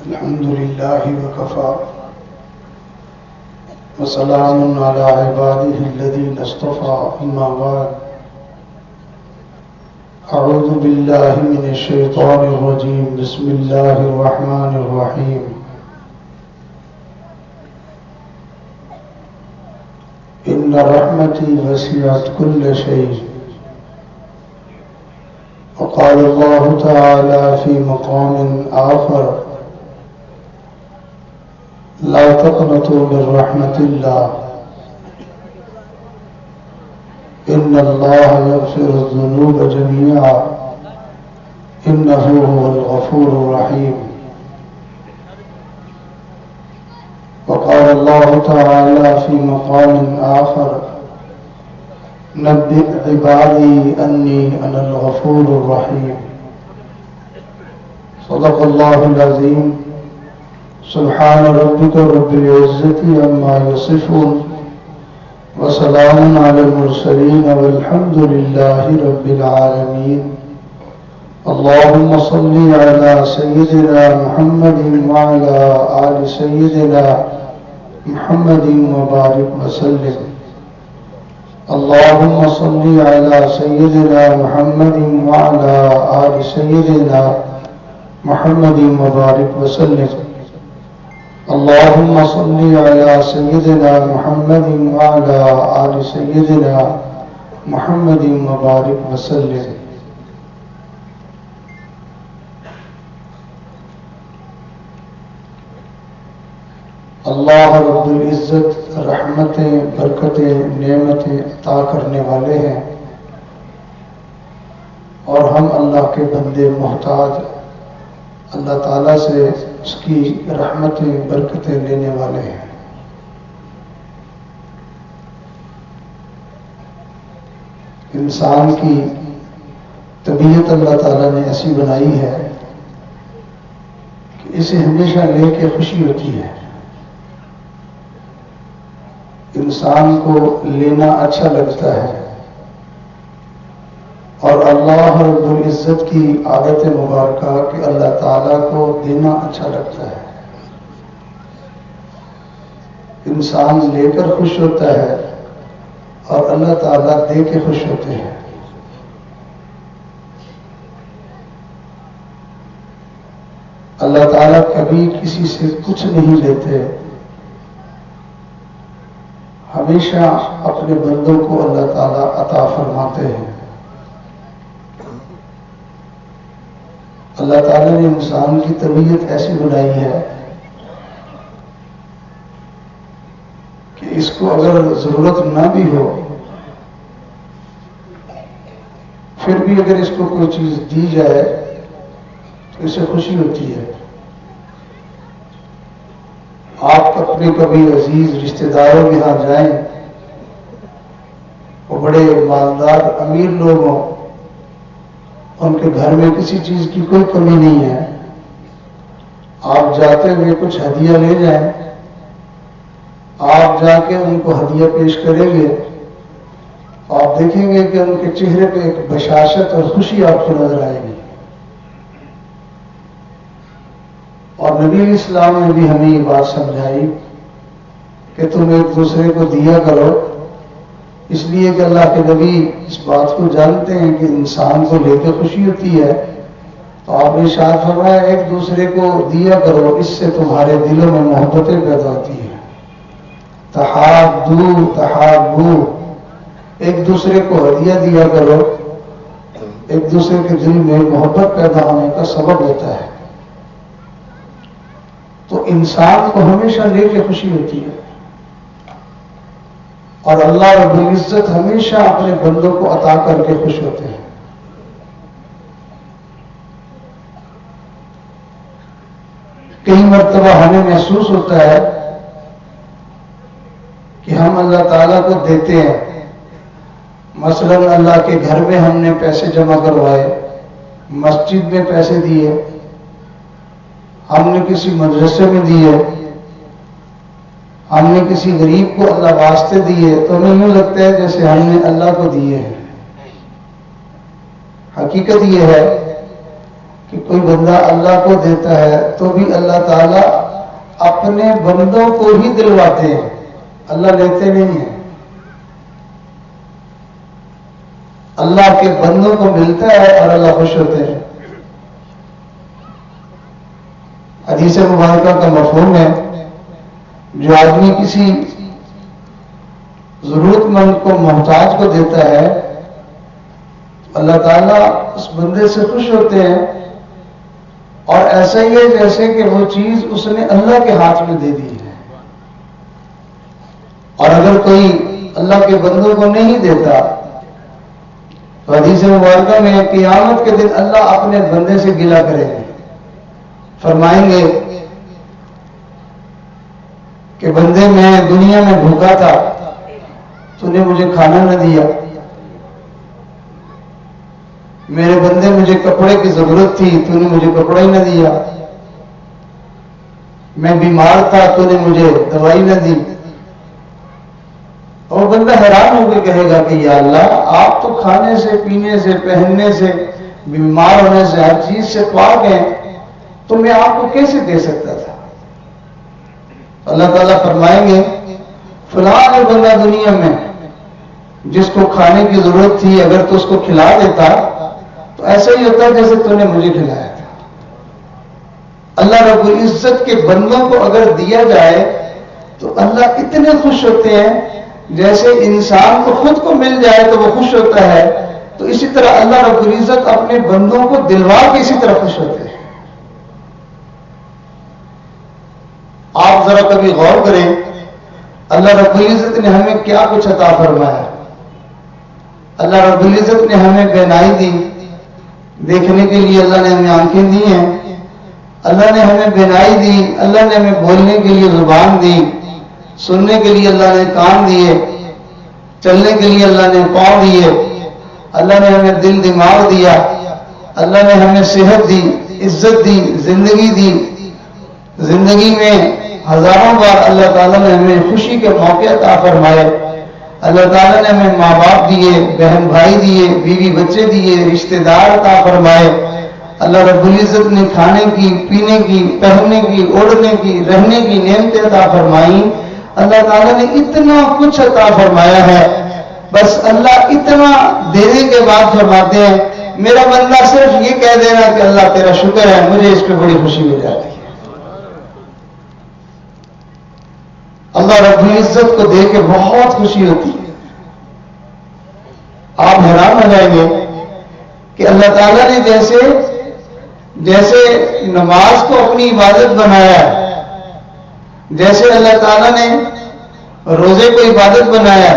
الحمد لله وكفى وسلام على عباده الذين اصطفى أما بعد أعوذ بالله من الشيطان الرجيم بسم الله الرحمن الرحيم إن رحمتي وسعت كل شيء وقال الله تعالى في مقام آخر لا تقنطوا من رحمة الله إن الله يغفر الذنوب جميعا إنه هو الغفور الرحيم وقال الله تعالى في مقام آخر نبئ عبادي أني أنا الغفور الرحيم صدق الله العظيم سبحان ربك رب العزة عما يصفون وسلام على المرسلين والحمد لله رب العالمين اللهم صل على سيدنا محمد وعلى آل سيدنا محمد وبارك وسلم اللهم صل على سيدنا محمد وعلى آل سيدنا محمد وبارك وسلم اللهم صل على سيدنا محمد وعلى آل سيدنا محمد وبارك وسلم اللہ رب العزت رحمتیں برکتیں نعمتیں عطا کرنے والے ہیں اور ہم اللہ کے بندے محتاج اللہ تعالیٰ سے اس کی رحمتیں برکتیں لینے والے ہیں۔ انسان کی طبیعت اللہ تعالیٰ نے ایسی بنائی ہے کہ اسے ہمیشہ لے کے خوشی ہوتی ہے، انسان کو لینا اچھا لگتا ہے اور اللہ رب العزت کی عادت مبارکہ کہ اللہ تعالیٰ کو دینا اچھا لگتا ہے۔ انسان لے کر خوش ہوتا ہے اور اللہ تعالیٰ دے کے خوش ہوتے ہیں۔ اللہ تعالیٰ کبھی کسی سے کچھ نہیں لیتے، ہمیشہ اپنے بندوں کو اللہ تعالیٰ عطا فرماتے ہیں۔ اللہ تعالیٰ نے انسان کی طبیعت ایسی بنائی ہے کہ اس کو اگر ضرورت نہ بھی ہو پھر بھی اگر اس کو کوئی چیز دی جائے تو اسے خوشی ہوتی ہے۔ آپ اپنے کبھی عزیز رشتہ داروں کے ہاں جائیں، وہ بڑے مالدار امیر لوگ ہوں، ان کے گھر میں کسی چیز کی کوئی کمی نہیں ہے، آپ جاتے ہوئے کچھ ہدیہ لے جائیں، آپ جا کے ان کو ہدیہ پیش کریں گے، آپ دیکھیں گے کہ ان کے چہرے پہ ایک بشاشت اور خوشی آپ کو نظر آئے گی۔ اور نبی اسلام نے بھی ہمیں یہ بات سمجھائی کہ تم ایک دوسرے کو دیا کرو، اس لیے کہ اللہ کے نبی اس بات کو جانتے ہیں کہ انسان کو لے کے خوشی ہوتی ہے، تو آپ نے ارشاد فرمایا ایک دوسرے کو دیا کرو، اس سے تمہارے دلوں میں محبتیں پیدا ہوتی ہیں۔ تحابو تحابو، ایک دوسرے کو ہدیہ دیا کرو، ایک دوسرے کے دل میں محبت پیدا ہونے کا سبب ہوتا ہے۔ تو انسان کو ہمیشہ لے کے خوشی ہوتی ہے اور اللہ رب العزت ہمیشہ اپنے بندوں کو عطا کر کے خوش ہوتے ہیں۔ کئی مرتبہ ہمیں محسوس ہوتا ہے کہ ہم اللہ تعالیٰ کو دیتے ہیں، مثلا اللہ کے گھر میں ہم نے پیسے جمع کروائے، مسجد میں پیسے دیے، ہم نے کسی مدرسے میں دیے، ہم نے کسی غریب کو اللہ واسطے دیے، تو ہمیں یوں لگتا ہے جیسے ہم نے اللہ کو دیے ہیں۔ حقیقت یہ ہے کہ کوئی بندہ اللہ کو دیتا ہے تو بھی اللہ تعالیٰ اپنے بندوں کو ہی دلواتے ہیں، اللہ لیتے نہیں ہیں۔ اللہ کے بندوں کو ملتا ہے اور اللہ خوش ہوتے ہیں۔ حدیث مبارکہ کا مفہوم ہے، جو آدمی کسی ضرورت مند کو، محتاج کو دیتا ہے، اللہ تعالیٰ اس بندے سے خوش ہوتے ہیں، اور ایسا ہی ہے جیسے کہ وہ چیز اس نے اللہ کے ہاتھ میں دے دی ہے۔ اور اگر کوئی اللہ کے بندوں کو نہیں دیتا تو حدیث مبارکہ میں قیامت کے دن اللہ اپنے بندے سے گلہ کریں گے، فرمائیں گے کہ بندے میں دنیا میں بھوکا تھا، تو نے مجھے کھانا نہ دیا، میرے بندے مجھے کپڑے کی ضرورت تھی، تو نے مجھے کپڑا ہی نہ دیا، میں بیمار تھا، تو نے مجھے دوائی نہ دی۔ اور بندہ حیران ہو کے کہے گا کہ یا اللہ، آپ تو کھانے سے، پینے سے، پہننے سے، بیمار ہونے سے، ہر چیز سے پاک ہیں، تو میں آپ کو کیسے دے سکتا تھا؟ اللہ تعالیٰ فرمائیں گے فلاں بندہ دنیا میں جس کو کھانے کی ضرورت تھی، اگر تو اس کو کھلا دیتا تو ایسا ہی ہوتا جیسے تو نے مجھے کھلایا تھا۔ اللہ رب العزت کے بندوں کو اگر دیا جائے تو اللہ اتنے خوش ہوتے ہیں، جیسے انسان کو خود کو مل جائے تو وہ خوش ہوتا ہے، تو اسی طرح اللہ رب العزت اپنے بندوں کو دلوا کے اسی طرح خوش ہوتے ہیں۔ آپ ذرا کبھی غور کریں، اللہ رب العزت نے ہمیں کیا کچھ عطا فرمایا۔ اللہ رب العزت نے ہمیں بینائی دی، دیکھنے کے لیے اللہ نے ہمیں آنکھیں دی ہیں، اللہ نے ہمیں بینائی دی، اللہ نے ہمیں بولنے کے لیے زبان دی، سننے کے لیے اللہ نے کان دیے، چلنے کے لیے اللہ نے پاؤں دیے، اللہ نے ہمیں دل دماغ دیا، اللہ نے ہمیں صحت دی، عزت دی، زندگی دی۔ زندگی میں ہزاروں بار اللہ تعالیٰ نے ہمیں خوشی کے موقع عطا فرمائے، اللہ تعالیٰ نے ہمیں ماں باپ دیے، بہن بھائی دیے، بیوی بچے دیے، رشتہ دار عطا فرمائے۔ اللہ رب العزت نے کھانے کی، پینے کی، پہننے کی، اوڑھنے کی، رہنے کی نعمتیں عطا فرمائیں۔ اللہ تعالیٰ نے اتنا کچھ عطا فرمایا ہے، بس اللہ اتنا دینے کے بعد فرماتے ہیں میرا بندہ صرف یہ کہہ دینا کہ اللہ تیرا شکر ہے، مجھے اس پہ بڑی خوشی ہو جاتی ہے۔ اللہ رب العزت کو دیکھ کے بہت خوشی ہوتی ہے۔ آپ حیران ہو جائیں گے کہ اللہ تعالیٰ نے جیسے نماز کو اپنی عبادت بنایا، جیسے اللہ تعالیٰ نے روزے کو عبادت بنایا،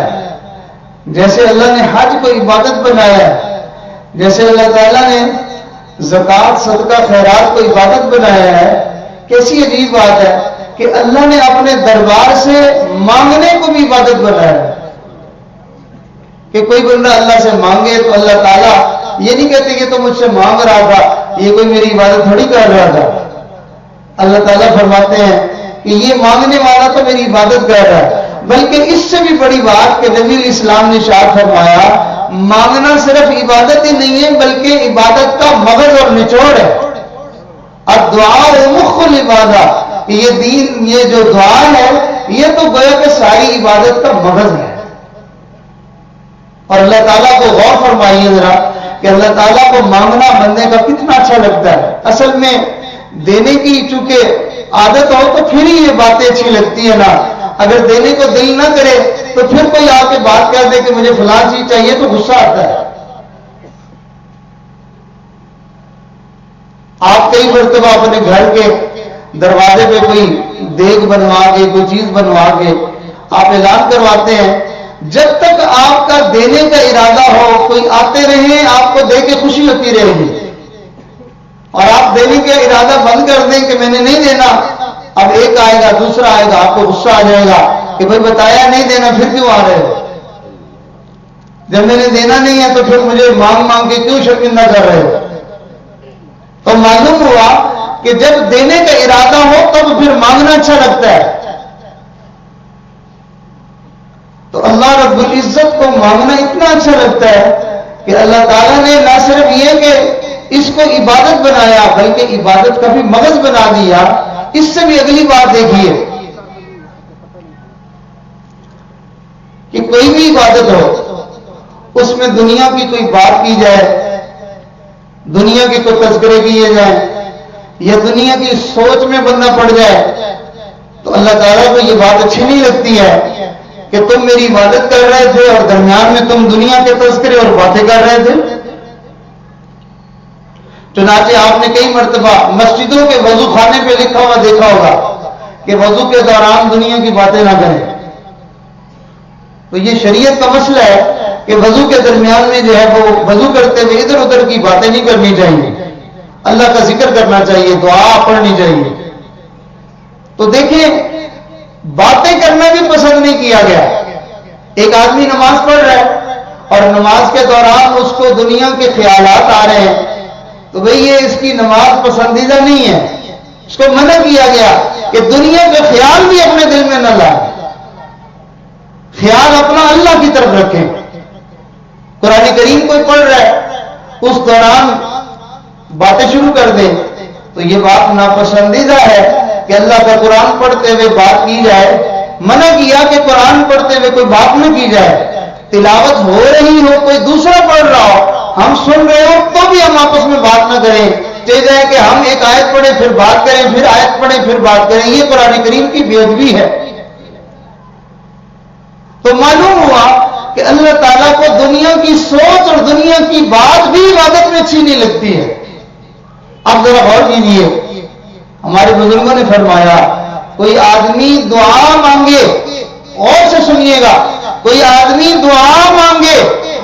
جیسے اللہ نے حج کو عبادت بنایا، جیسے اللہ تعالیٰ نے زکوٰۃ، صدقہ، خیرات کو عبادت بنایا ہے، کیسی عجیب بات ہے کہ اللہ نے اپنے دربار سے مانگنے کو بھی عبادت بنایا ہے کہ کوئی بندہ اللہ سے مانگے تو اللہ تعالیٰ یہ نہیں کہتے کہ تو مجھ سے مانگ رہا تھا، یہ کوئی میری عبادت تھوڑی کر رہا تھا۔ اللہ تعالیٰ فرماتے ہیں کہ یہ مانگنے والا تو میری عبادت کر رہا ہے، بلکہ اس سے بھی بڑی بات کہ نبی اسلام نے ارشاد فرمایا مانگنا صرف عبادت ہی نہیں ہے بلکہ عبادت کا مغز اور نچوڑ ہے۔ الدعاء مخ العبادہ، یہ جو دعا ہے یہ تو گویا کہ ساری عبادت کا مغز ہے۔ اور اللہ تعالیٰ کو غور فرمائیے ذرا کہ اللہ تعالیٰ کو مانگنا بندے کا کتنا اچھا لگتا ہے۔ اصل میں دینے کی چونکہ عادت ہو تو پھر ہی یہ باتیں اچھی لگتی ہے نا، اگر دینے کو دل نہ کرے تو پھر کوئی آ کے بات کر دے کہ مجھے فلاں چیز چاہیے تو غصہ آتا ہے۔ آپ کئی مرتبہ اپنے گھر کے دروازے پہ کوئی دیگ بنوا کے، کوئی چیز بنوا کے آپ اعلان کرواتے ہیں جب تک آپ کا دینے کا ارادہ ہو، کوئی آتے رہیں آپ کو دے کے خوشی ہوتی رہے گی، اور آپ دینے کا ارادہ بند کر دیں کہ میں نے نہیں دینا، اب ایک آئے گا، دوسرا آئے گا، آپ کو غصہ آ جائے گا کہ بھائی بتایا نہیں دینا پھر کیوں آ رہے ہو؟ جب میں نے دینا نہیں ہے تو پھر مجھے مانگ مانگ کے کیوں شرمندہ کر رہے ہو؟ تو معلوم ہوا کہ جب دینے کا ارادہ ہو تب پھر مانگنا اچھا لگتا ہے۔ تو اللہ رب العزت کو مانگنا اتنا اچھا لگتا ہے کہ اللہ تعالیٰ نے نہ صرف یہ کہ اس کو عبادت بنایا بلکہ عبادت کا بھی مغز بنا دیا. اس سے بھی اگلی بات دیکھیے کہ کوئی بھی عبادت ہو اس میں دنیا کی کوئی بات کی جائے, دنیا کے کوئی تذکرے کیے جائیں یا دنیا کی سوچ میں بندہ پڑ جائے تو اللہ تعالیٰ کو یہ بات اچھی نہیں لگتی ہے کہ تم میری عبادت کر رہے تھے اور درمیان میں تم دنیا کے تذکرے اور باتیں کر رہے تھے. چنانچہ آپ نے کئی مرتبہ مسجدوں کے وضو خانے پہ لکھا ہوا دیکھا ہوگا کہ وضو کے دوران دنیا کی باتیں نہ کریں. تو یہ شریعت کا مسئلہ ہے کہ وضو کے درمیان میں جو ہے وہ وضو کرتے ہوئے ادھر ادھر کی باتیں نہیں کرنی چاہیے, اللہ کا ذکر کرنا چاہیے, دعا پڑھنی چاہیے. تو دیکھیں باتیں کرنا بھی پسند نہیں کیا گیا. ایک آدمی نماز پڑھ رہا ہے اور نماز کے دوران اس کو دنیا کے خیالات آ رہے ہیں تو بھئی یہ اس کی نماز پسندیدہ نہیں ہے. اس کو منع کیا گیا کہ دنیا کے خیال بھی اپنے دل میں نہ لائیں, خیال اپنا اللہ کی طرف رکھیں. قرآن کریم کوئی پڑھ رہا ہے اس دوران باتیں شروع کر دیں تو یہ بات ناپسندیدہ ہے کہ اللہ کا قرآن پڑھتے ہوئے بات کی جائے. منع کیا کہ قرآن پڑھتے ہوئے کوئی بات نہ کی جائے. تلاوت ہو رہی ہو, کوئی دوسرا پڑھ رہا ہو, ہم سن رہے ہو تو بھی ہم آپس میں بات نہ کریں. چاہیے جائے کہ ہم ایک آیت پڑھیں پھر بات کریں, پھر آیت پڑھیں پھر بات کریں. یہ قرآن کریم کی بے ادبی ہے. تو معلوم ہوا کہ اللہ تعالیٰ کو دنیا کی سوچ اور دنیا کی بات بھی عبادت میں اچھی نہیں لگتی ہے. اب ذرا غور کیجیے, ہمارے بزرگوں نے فرمایا کوئی آدمی دعا مانگے, اور سے سنیے گا, کوئی آدمی دعا مانگے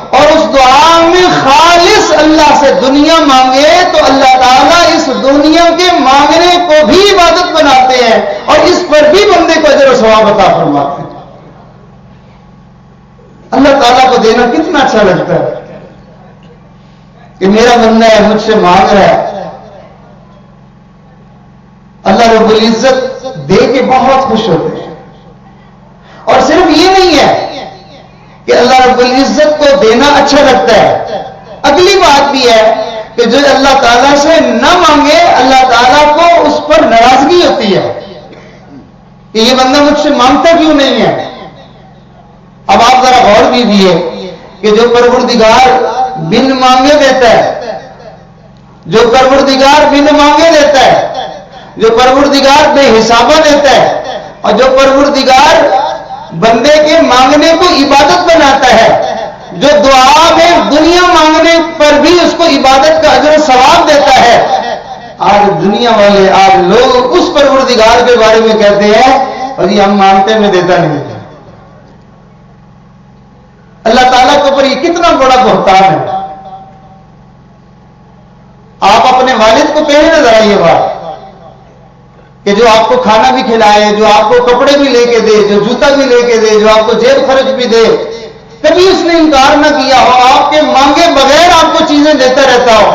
اور اس دعا میں خالص اللہ سے دنیا مانگے تو اللہ تعالیٰ اس دنیا کے مانگنے کو بھی عبادت بناتے ہیں اور اس پر بھی بندے کو اجر و ثواب عطا فرماتے ہیں. اللہ تعالیٰ کو دینا کتنا اچھا لگتا ہے کہ میرا بندہ ہے مجھ سے مانگ رہا ہے. اللہ رب العزت دے کے بہت خوش ہوتے ہیں. اور صرف یہ نہیں ہے کہ اللہ رب العزت کو دینا اچھا لگتا ہے, اگلی بات بھی ہے کہ جو اللہ تعالیٰ سے نہ مانگے اللہ تعالیٰ کو اس پر ناراضگی ہوتی ہے کہ یہ بندہ مجھ سے مانگتا کیوں نہیں ہے. اب آپ ذرا غور کیجیے کہ جو پروردگار بن مانگے دیتا ہے, جو پروردگار بن مانگے دیتا ہے, جو پروردگار بے حسابہ دیتا ہے, اور جو پروردگار بندے کے مانگنے کو عبادت بناتا ہے, جو دعا میں دنیا مانگنے پر بھی اس کو عبادت کا اجر و ثواب دیتا ہے, آج دنیا والے, آج لوگ اس پروردگار کے بارے میں کہتے ہیں اور یہ ہم مانگتے ہیں میں دیتا نہیں دیتا. اللہ تعالیٰ کے اوپر یہ کتنا بڑا بہتان ہے. آپ اپنے والد کو کہیں نہ ذرا یہ بات کہ جو آپ کو کھانا بھی کھلائے, جو آپ کو کپڑے بھی لے کے دے, جو جوتا بھی لے کے دے, جو آپ کو جیب خرچ بھی دے, کبھی اس نے انکار نہ کیا ہو, آپ کے مانگے بغیر آپ کو چیزیں دیتا رہتا ہو.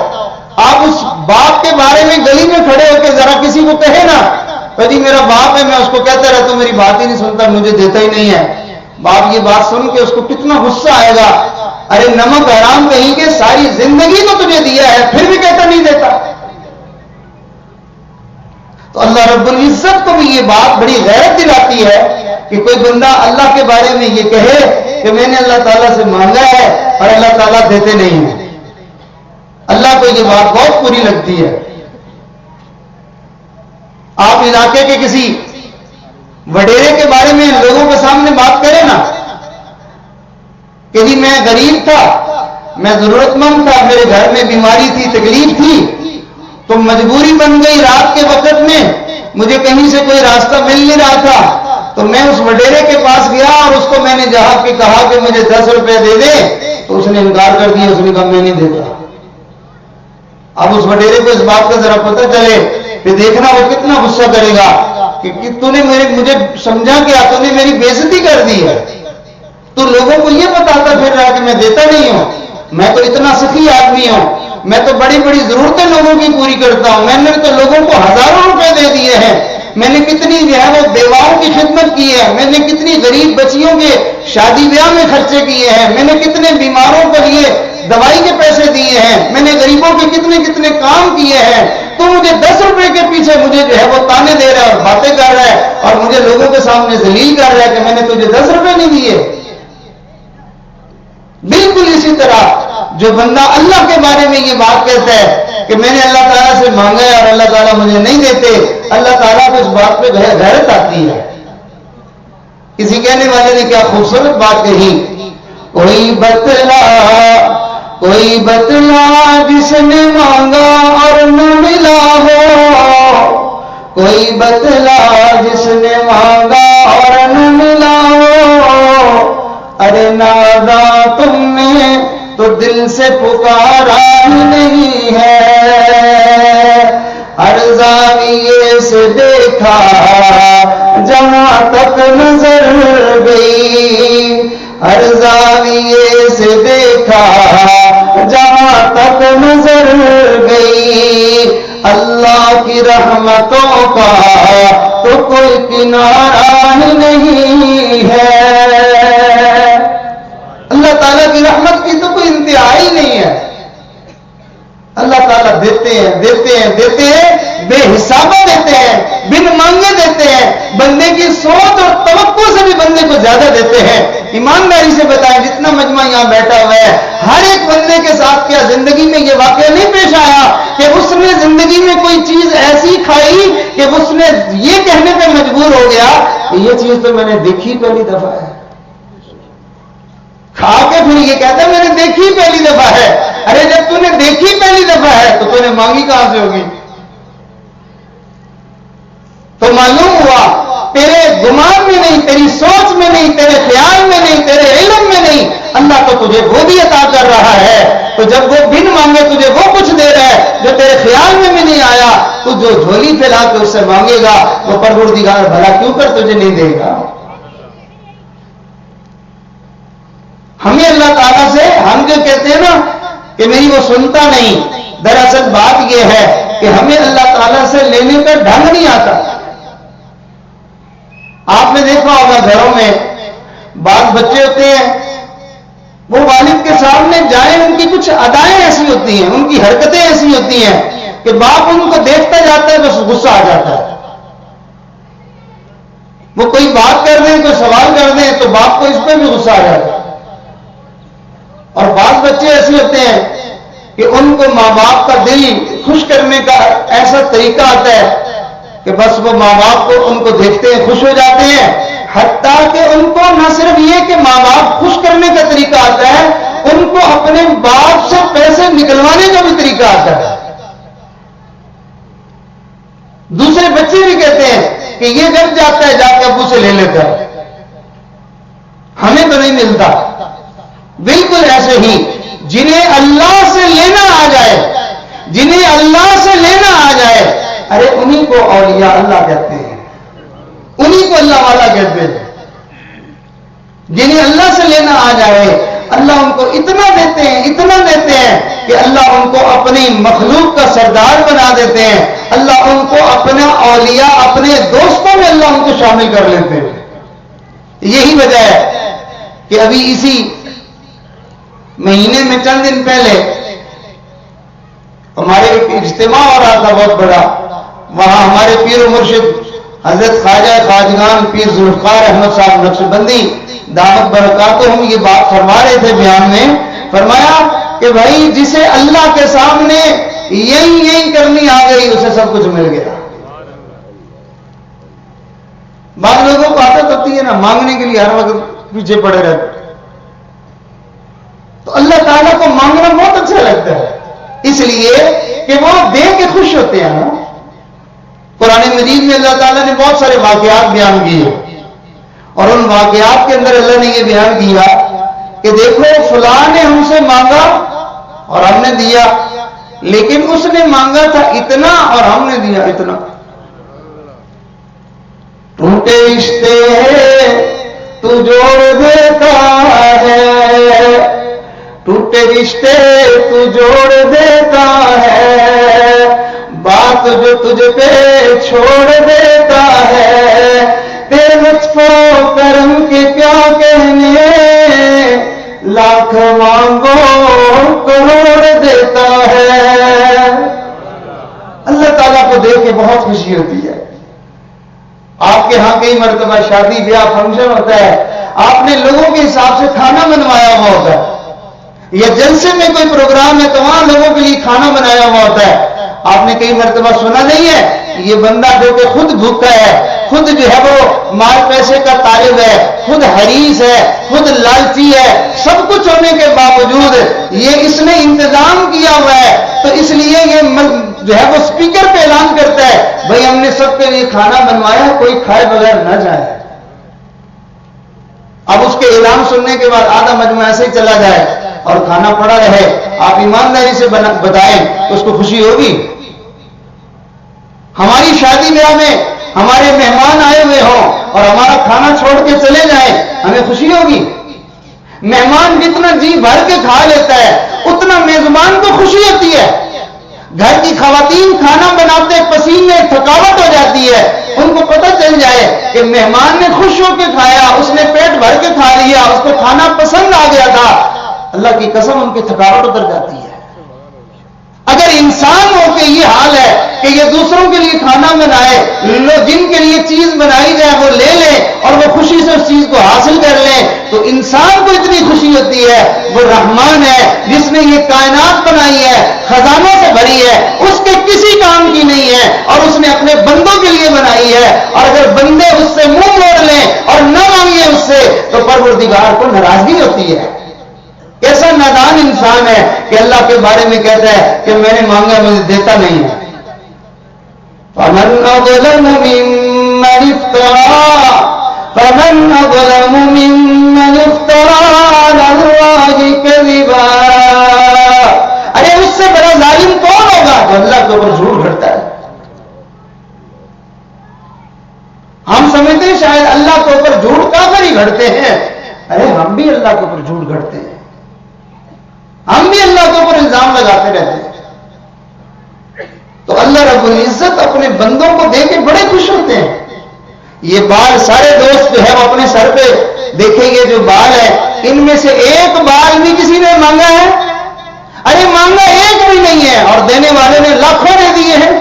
آپ اس باپ کے بارے میں گلی میں کھڑے ہو کے ذرا کسی کو کہے نا کبھی میرا باپ ہے, میں اس کو کہتا رہتا ہوں میری بات ہی نہیں سنتا, مجھے دیتا ہی نہیں ہے. باپ یہ بات سن کے اس کو کتنا غصہ آئے گا, ارے نمک حرام کہیں کہ ساری زندگی تو تجھے دیا ہے پھر بھی کہتا نہیں دیتا. تو اللہ رب العزت کو بھی یہ بات بڑی غیرت دلاتی ہے کہ کوئی بندہ اللہ کے بارے میں یہ کہے کہ میں نے اللہ تعالیٰ سے مانگا ہے اور اللہ تعالیٰ دیتے نہیں ہیں. اللہ کو یہ بات بہت بری لگتی ہے. آپ علاقے کے کسی وڈیرے کے بارے میں لوگوں کے سامنے بات کریں نا کہ جی میں غریب تھا, میں ضرورت مند تھا, میرے گھر میں بیماری تھی, تکلیف تھی, تو مجبوری بن گئی, رات کے وقت میں مجھے کہیں سے کوئی راستہ مل نہیں رہا تھا تو میں اس وڈیرے کے پاس گیا اور اس کو میں نے جہاں کے کہا کہ مجھے 10 روپے دے دے تو اس نے انکار کر دیا, اس نے کہا میں نہیں دیتا. اب اس وڈیرے کو اس بات کا ذرا پتہ چلے کہ دیکھنا وہ کتنا غصہ کرے گا کہ تو نے مجھے سمجھا کیا, تو نے میری بے عزتی کر دی ہے. تو لوگوں کو یہ بتاتا پھر رہا کہ میں دیتا نہیں ہوں, میں تو اتنا سخی آدمی ہوں, میں تو بڑی بڑی ضرورتیں لوگوں کی پوری کرتا ہوں, میں نے تو لوگوں کو ہزاروں روپے دے دیے ہیں, میں نے کتنی جو ہے وہ بیواؤں کی خدمت کی ہے, میں نے کتنی غریب بچیوں کے شادی بیاہ میں خرچے کیے ہیں, میں نے کتنے بیماروں کے لیے دوائی کے پیسے دیے ہیں، میں نے غریبوں کے کتنے کتنے کام کیے ہیں، تو مجھے 10 روپے کے پیچھے مجھے جو ہے وہ تانے دے رہا ہے اور باتیں کر رہا ہے اور مجھے لوگوں کے سامنے ذلیل کر رہا ہے کہ میں نے تجھے 10 روپے نہیں دیے۔ بالکل اسی طرح جو بندہ اللہ کے بارے میں یہ بات کہتا ہے کہ میں نے اللہ تعالیٰ سے مانگا ہے اور اللہ تعالیٰ مجھے نہیں دیتے، اللہ تعالیٰ کو اس بات پہ غیرت آتی ہے۔ کسی کہنے والے نے کیا خوبصورت بات کہی، کوئی بتلا جس نے مانگا اور نہ ملا ہو، کوئی بتلا جس نے مانگا اور نہ ملا ہو، ارے نادا تم نے تو دل سے پکارا ہی نہیں ہے، ہر زاویے سے دیکھا جہاں تک نظر گئی، ہر زاویے سے دیکھا جہاں تک نظر گئی، اللہ کی رحمتوں کا تو کوئی کنارہ ہی نہیں ہے۔ اللہ تعالیٰ کی رحمت کی تو کوئی انتہا ہی نہیں ہے۔ اللہ تعالیٰ دیتے ہیں دیتے ہیں دیتے ہیں، بے حسابہ دیتے ہیں، بن مانگے دیتے ہیں، بندے کی سوچ اور توقع سے بھی بندے کو زیادہ دیتے ہیں۔ ایمانداری سے بتائیں، جتنا مجمع یہاں بیٹھا ہوا ہے، ہر ایک بندے کے ساتھ کیا زندگی میں یہ واقعہ نہیں پیش آیا کہ اس نے زندگی میں کوئی چیز ایسی کھائی کہ اس نے یہ کہنے پہ مجبور ہو گیا کہ یہ چیز تو میں نے دیکھی پہلی دفعہ ہے، کھا کے پھر یہ کہتا ہے میں نے دیکھی پہلی دفعہ ہے۔ ارے جب تو نے دیکھی پہلی دفعہ ہے تو تو نے مانگی کہاں سے ہوگی؟ تو معلوم ہوا تیرے گمان میں نہیں، تیری سوچ میں نہیں، تیرے خیال میں نہیں، تیرے علم میں نہیں، اللہ تو تجھے وہ بھی عطا کر رہا ہے۔ تو جب وہ بن مانگے تجھے وہ کچھ دے رہا ہے جو تیرے خیال میں بھی نہیں آیا، تو جو جھولی پھیلا کے اس سے مانگے گا وہ پروردگار بھلا کیوں کر تجھے نہیں دے گا؟ ہمیں اللہ تعالیٰ سے، ہم جو کہتے ہیں نا کہ میری وہ سنتا نہیں، دراصل بات یہ ہے کہ ہمیں اللہ تعالیٰ سے لینے کا ڈھنگ نہیں آتا۔ آپ نے دیکھا ہوگا گھروں میں بعض بچے ہوتے ہیں، وہ والد کے سامنے جائیں، ان کی کچھ ادائیں ایسی ہوتی ہیں، ان کی حرکتیں ایسی ہوتی ہیں کہ باپ ان کو دیکھتا جاتا ہے بس غصہ آ جاتا ہے۔ وہ کوئی بات کر دیں، کوئی سوال کر دیں تو باپ کو اس پہ بھی غصہ آ جاتا ہے۔ اور بعض بچے ایسے ہوتے ہیں کہ ان کو ماں باپ کا دل خوش کرنے کا ایسا طریقہ آتا ہے کہ بس وہ ماں باپ کو ان کو دیکھتے ہیں خوش ہو جاتے ہیں، حتیٰ کہ ان کو نہ صرف یہ کہ ماں باپ خوش کرنے کا طریقہ آتا ہے، ان کو اپنے باپ سے پیسے نکلوانے کا بھی طریقہ آتا ہے۔ دوسرے بچے بھی کہتے ہیں کہ یہ جب جاتا ہے جا کے ابو سے لے لیتا ہے، ہمیں تو نہیں ملتا۔ بالکل ایسے ہی جنہیں اللہ سے لینا آ جائے، جنہیں اللہ سے لینا آ جائے، ارے انہیں کو اولیاء اللہ کہتے ہیں، انہیں کو اللہ والا کہتے ہیں۔ جنہیں اللہ سے لینا آ جائے اللہ ان کو اتنا دیتے ہیں، اتنا دیتے ہیں کہ اللہ ان کو اپنی مخلوق کا سردار بنا دیتے ہیں، اللہ ان کو اپنا اولیاء، اپنے دوستوں میں اللہ ان کو شامل کر لیتے ہیں۔ یہی وجہ ہے کہ ابھی اسی مہینے میں چند دن پہلے ہمارے ایک اجتماع ہو رہا تھا بہت بڑا، وہاں ہمارے پیر و مرشد حضرت خواجہ خواجگان پیر ذوالفقار احمد صاحب نقشبندی دامت برکاتہم یہ بات فرما رہے تھے بیان میں، فرمایا کہ بھائی جسے اللہ کے سامنے یہی کرنی آ گئی اسے سب کچھ مل گیا۔ بعض لوگوں کو عادت ہوتی ہے نا مانگنے کے لیے ہر وقت پیچھے پڑے رہتے، تو اللہ تعالیٰ کو مانگنا بہت اچھا لگتا ہے، اس لیے کہ وہ دے کے خوش ہوتے ہیں نا۔ قرآن مجید میں اللہ تعالیٰ نے بہت سارے واقعات بیان کیے اور ان واقعات کے اندر اللہ نے یہ بیان کیا کہ دیکھو فلاں نے ہم سے مانگا اور ہم نے دیا، لیکن اس نے مانگا تھا اتنا اور ہم نے دیا اتنا۔ ٹوٹے رشتے تو جوڑ دیتا ہے، ٹوٹے رشتے تو جوڑ دیتا ہے، بات جو تجھ پہ چھوڑ دیتا ہے، تیرے لطف و کرم کے کیا کہنے، لاکھ مانگو کے ہاں کئی مرتبہ شادی بیاہ فنکشن ہوتا ہے، آپ نے لوگوں کے حساب سے کھانا بنوایا ہوا ہوتا ہے، یا جلسے میں کوئی پروگرام ہے تو وہاں لوگوں کے لیے کھانا بنایا ہوا ہوتا ہے. آپ نے کئی مرتبہ سنا نہیں ہے یہ بندہ جو کہ خود بھوکا ہے، خود جو ہے وہ مال پیسے کا طالب ہے، خود حریص ہے، خود لالچی ہے، سب کچھ ہونے کے باوجود یہ اس نے انتظام کیا ہوا ہے، تو اس لیے یہ جو ہے وہ اسپیکر پہ اعلان کرتا ہے بھائی ہم نے سب کے لیے کھانا بنوایا، کوئی کھائے بغیر نہ جائے. اب اس کے اعلان سننے کے بعد آدھا مجمع ایسے ہی چلا جائے اور کھانا پڑا رہے، آپ ایمانداری سے بتائیں تو اس کو خوشی ہوگی؟ ہماری شادی بیاہ میں ہمارے مہمان آئے ہوئے ہوں اور ہمارا کھانا چھوڑ کے چلے جائیں، ہمیں خوشی ہوگی؟ مہمان جتنا جی بھر کے کھا لیتا ہے اتنا میزبان کو خوشی ہوتی ہے. گھر کی خواتین کھانا بناتے پسینے تھکاوٹ ہو جاتی ہے، ان کو پتہ چل جائے کہ مہمان نے خوش ہو کے کھایا، اس نے پیٹ بھر کے کھا لیا، اس کو کھانا پسند آ گیا تھا، اللہ کی قسم ان کی تھکاوٹ اتر جاتی ہے. اگر انسان ہو کے یہ حال ہے کہ یہ دوسروں کے لیے کھانا بنائے، جن کے لیے چیز بنائی جائے وہ لے لیں اور وہ خوشی سے اس چیز کو حاصل کر لیں، تو انسان کو اتنی خوشی ہوتی ہے. وہ رحمان ہے جس نے یہ کائنات بنائی ہے، خزانوں سے بھری ہے، اس کے کسی کام کی نہیں ہے اور اس نے اپنے بندوں کے لیے بنائی ہے. اور اگر بندے اس سے منہ موڑ لیں اور نہ مانگیں اس سے تو پروردگار کو ناراضگی ہوتی ہے. کیسا نادان انسان ہے کہ اللہ کے بارے میں کہتا ہے کہ میں نے مانگا مجھے دیتا نہیں ہے. فَمَنْ أَظْلَمُ مِمَّنِ افْتَرَىٰ عَلَى اللَّهِ كَذِبًا. ارے اس سے بڑا ظالم کون ہوگا جو اللہ کے اوپر جھوٹ گھڑتا ہے؟ ہم سمجھتے ہیں شاید اللہ کے اوپر جھوٹ کافر ہی گھڑتے ہیں. ارے ہم بھی اللہ کے اوپر جھوٹ گھڑتے ہیں، ہم بھی اللہ کے اوپر الزام لگاتے رہتے ہیں. تو اللہ رب العزت اپنے بندوں کو دیکھ کے بڑے خوش ہوتے ہیں. یہ بال سارے دوست جو ہے وہ اپنے سر پہ دیکھیں گے، جو بال ہے ان میں سے ایک بال بھی کسی نے مانگا ہے؟ ارے مانگا ایک بھی نہیں ہے اور دینے والے نے لاکھوں دے دیے ہیں.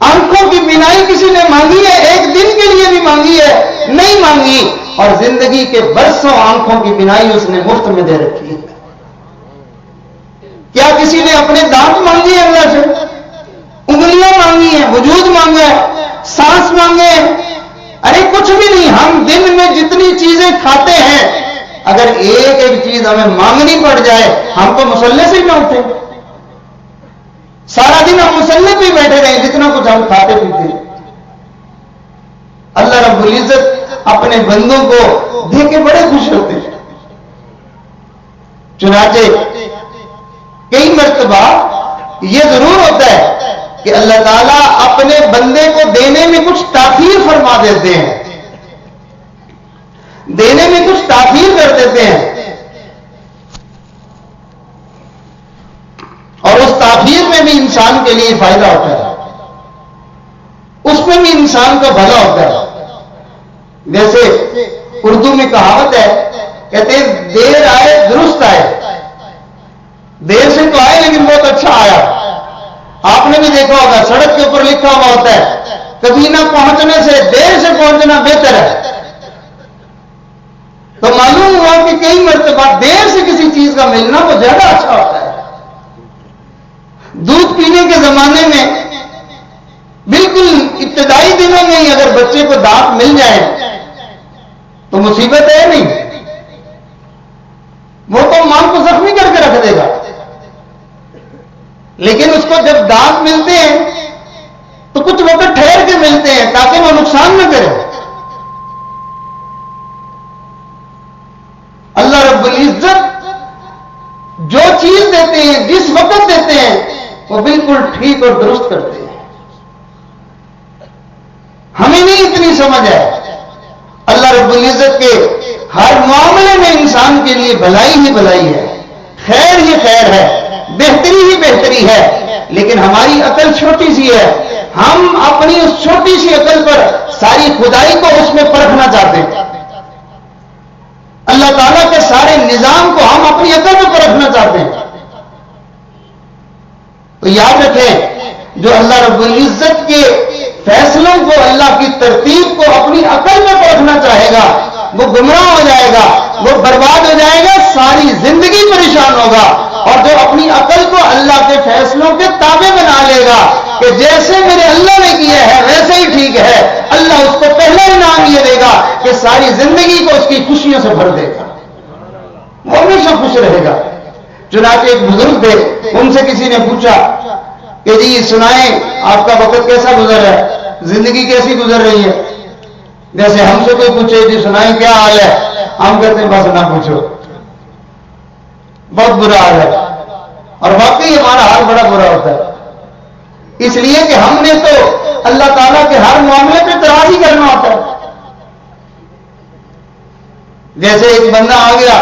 آنکھوں کی بینائی کسی نے مانگی ہے؟ ایک دن کے لیے بھی مانگی ہے؟ نہیں مانگی. اور زندگی کے برسوں آنکھوں کی بینائی اس نے مفت میں دے رکھی ہے. کیا کسی نے اپنے دانت مانگی ہے اللہ سے؟ انگلیاں مانگی ہیں، وجود مانگا ہے، سانس مانگے ہیں؟ ارے کچھ بھی نہیں. ہم دن میں جتنی چیزیں کھاتے ہیں اگر ایک ایک چیز ہمیں مانگنی پڑ جائے ہم تو مسلح سے ہی نہ اٹھیں. سارا دن ہم مسلح پہ بیٹھے رہے جتنا کچھ ہم کھاتے پیتے. اللہ رب العزت اپنے بندوں کو دیکھ کے بڑے خوش ہوتے ہیں. چنانچہ کئی مرتبہ یہ ضرور ہوتا ہے کہ اللہ تعالیٰ اپنے بندے کو دینے میں کچھ تاخیر فرما دیتے ہیں، دینے میں کچھ تاخیر کر دیتے ہیں، اور اس تاخیر میں بھی انسان کے لیے فائدہ ہوتا ہے، اس میں بھی انسان کا بھلا ہوتا ہے. جیسے اردو میں کہاوت ہے، کہتے ہیں دیر آئے درست آئے. دیر سے تو آئے لیکن بہت اچھا آیا. آپ نے بھی دیکھا ہوگا سڑک کے اوپر لکھا ہوا ہوتا ہے کبھی نہ پہنچنے سے دیر سے پہنچنا بہتر ہے. تو معلوم ہوا کہ کئی مرتبہ دیر سے کسی چیز کا ملنا وہ زیادہ اچھا ہوتا ہے. دودھ پینے کے زمانے میں بالکل ابتدائی دنوں میں ہی اگر بچے کو دانت مل جائے تو مصیبت ہے نہیں، وہ تو ماں کو زخمی کر کے رکھ دے گا. لیکن اس کو جب دانت ملتے ہیں تو کچھ وقت ٹھہر کے ملتے ہیں تاکہ وہ نقصان نہ کرے. اللہ رب العزت جو چیز دیتے ہیں جس وقت دیتے ہیں وہ بالکل ٹھیک اور درست کرتے ہیں. ہمیں نہیں اتنی سمجھ ہے. اللہ رب العزت کے ہر معاملے میں انسان کے لیے بھلائی ہی بھلائی ہے، خیر ہی خیر ہے، بہتری ہی بہتری ہے. لیکن ہماری عقل چھوٹی سی ہے، ہم اپنی اس چھوٹی سی عقل پر ساری خدائی کو اس میں پرکھنا چاہتے ہیں. اللہ تعالیٰ کے سارے نظام کو ہم اپنی عقل میں پرکھنا چاہتے ہیں. تو یاد رکھیں جو اللہ رب العزت کے فیصلے وہ اللہ کی ترتیب کو اپنی عقل میں پرکھنا چاہے گا وہ گمراہ ہو جائے گا، وہ برباد ہو جائے گا، ساری زندگی پریشان ہوگا۔ اور جو اپنی عقل کو اللہ کے فیصلوں کے تابع بنا لے گا کہ جیسے میرے اللہ نے کیا ہے ویسے ہی ٹھیک ہے، اللہ اس کو پہلا انعام یہ دے گا کہ ساری زندگی کو اس کی خوشیوں سے بھر دے گا، وہ ہمیشہ خوش رہے گا۔ چنانچہ ایک بزرگ تھے، ان سے کسی نے پوچھا کہ جی سنائیں آپ کا وقت کیسا گزر ہے، زندگی کیسی گزر رہی ہے؟ جیسے ہم سے کوئی پوچھے جی سنائیں کیا حال ہے، ہم کہتے ہیں بس نہ پوچھو، بہت برا حال ہے۔ اور واقعی ہمارا حال بڑا برا ہوتا ہے، اس لیے کہ ہم نے تو اللہ تعالیٰ کے ہر معاملے پہ اعتراض ہی کرنا ہوتا ہے۔ جیسے ایک بندہ آ گیا،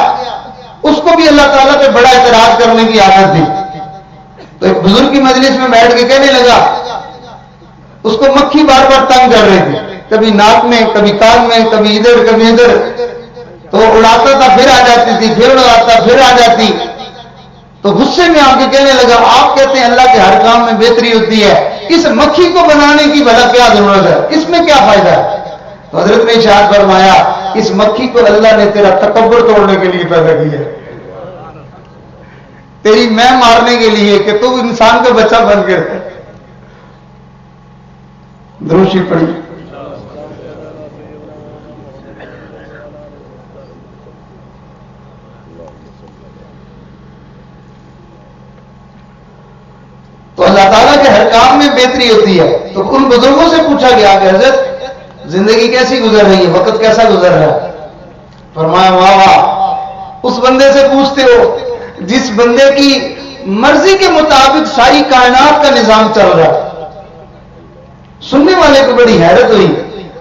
اس کو بھی اللہ تعالیٰ پہ بڑا اعتراض کرنے کی عادت تھی، تو ایک بزرگ کی مجلس میں بیٹھ کے کہنے لگا، اس کو مکھی بار بار تنگ کر رہی تھی، کبھی ناک میں، کبھی کان میں، کبھی ادھر کبھی ادھر، تو اڑاتا تھا پھر آ جاتی تھی، پھر اڑاتا پھر آ جاتی، تو غصے میں آ کے کہنے لگا آپ کہتے ہیں اللہ کے ہر کام میں بہتری ہوتی ہے، اس مکھی کو بنانے کی بھلا کیا ضرورت ہے، اس میں کیا فائدہ ہے؟ تو حضرت نے ارشاد فرمایا اس مکھی کو اللہ نے تیرا تکبر توڑنے کے لیے پیدا کیا ہے، تیری میں مارنے کے لیے کہ تو انسان کا بچہ بن کے رہے۔ دروشی پڑھی۔ تو اللہ تعالیٰ کے ہر کام میں بہتری ہوتی ہے۔ تو ان بزرگوں سے پوچھا گیا کہ حضرت زندگی کیسی گزر رہی ہے، وقت کیسا گزر رہا ہے؟ فرمایا واہ واہ، اس بندے سے پوچھتے ہو جس بندے کی مرضی کے مطابق ساری کائنات کا نظام چل رہا ہے۔ سننے والے کو بڑی حیرت ہوئی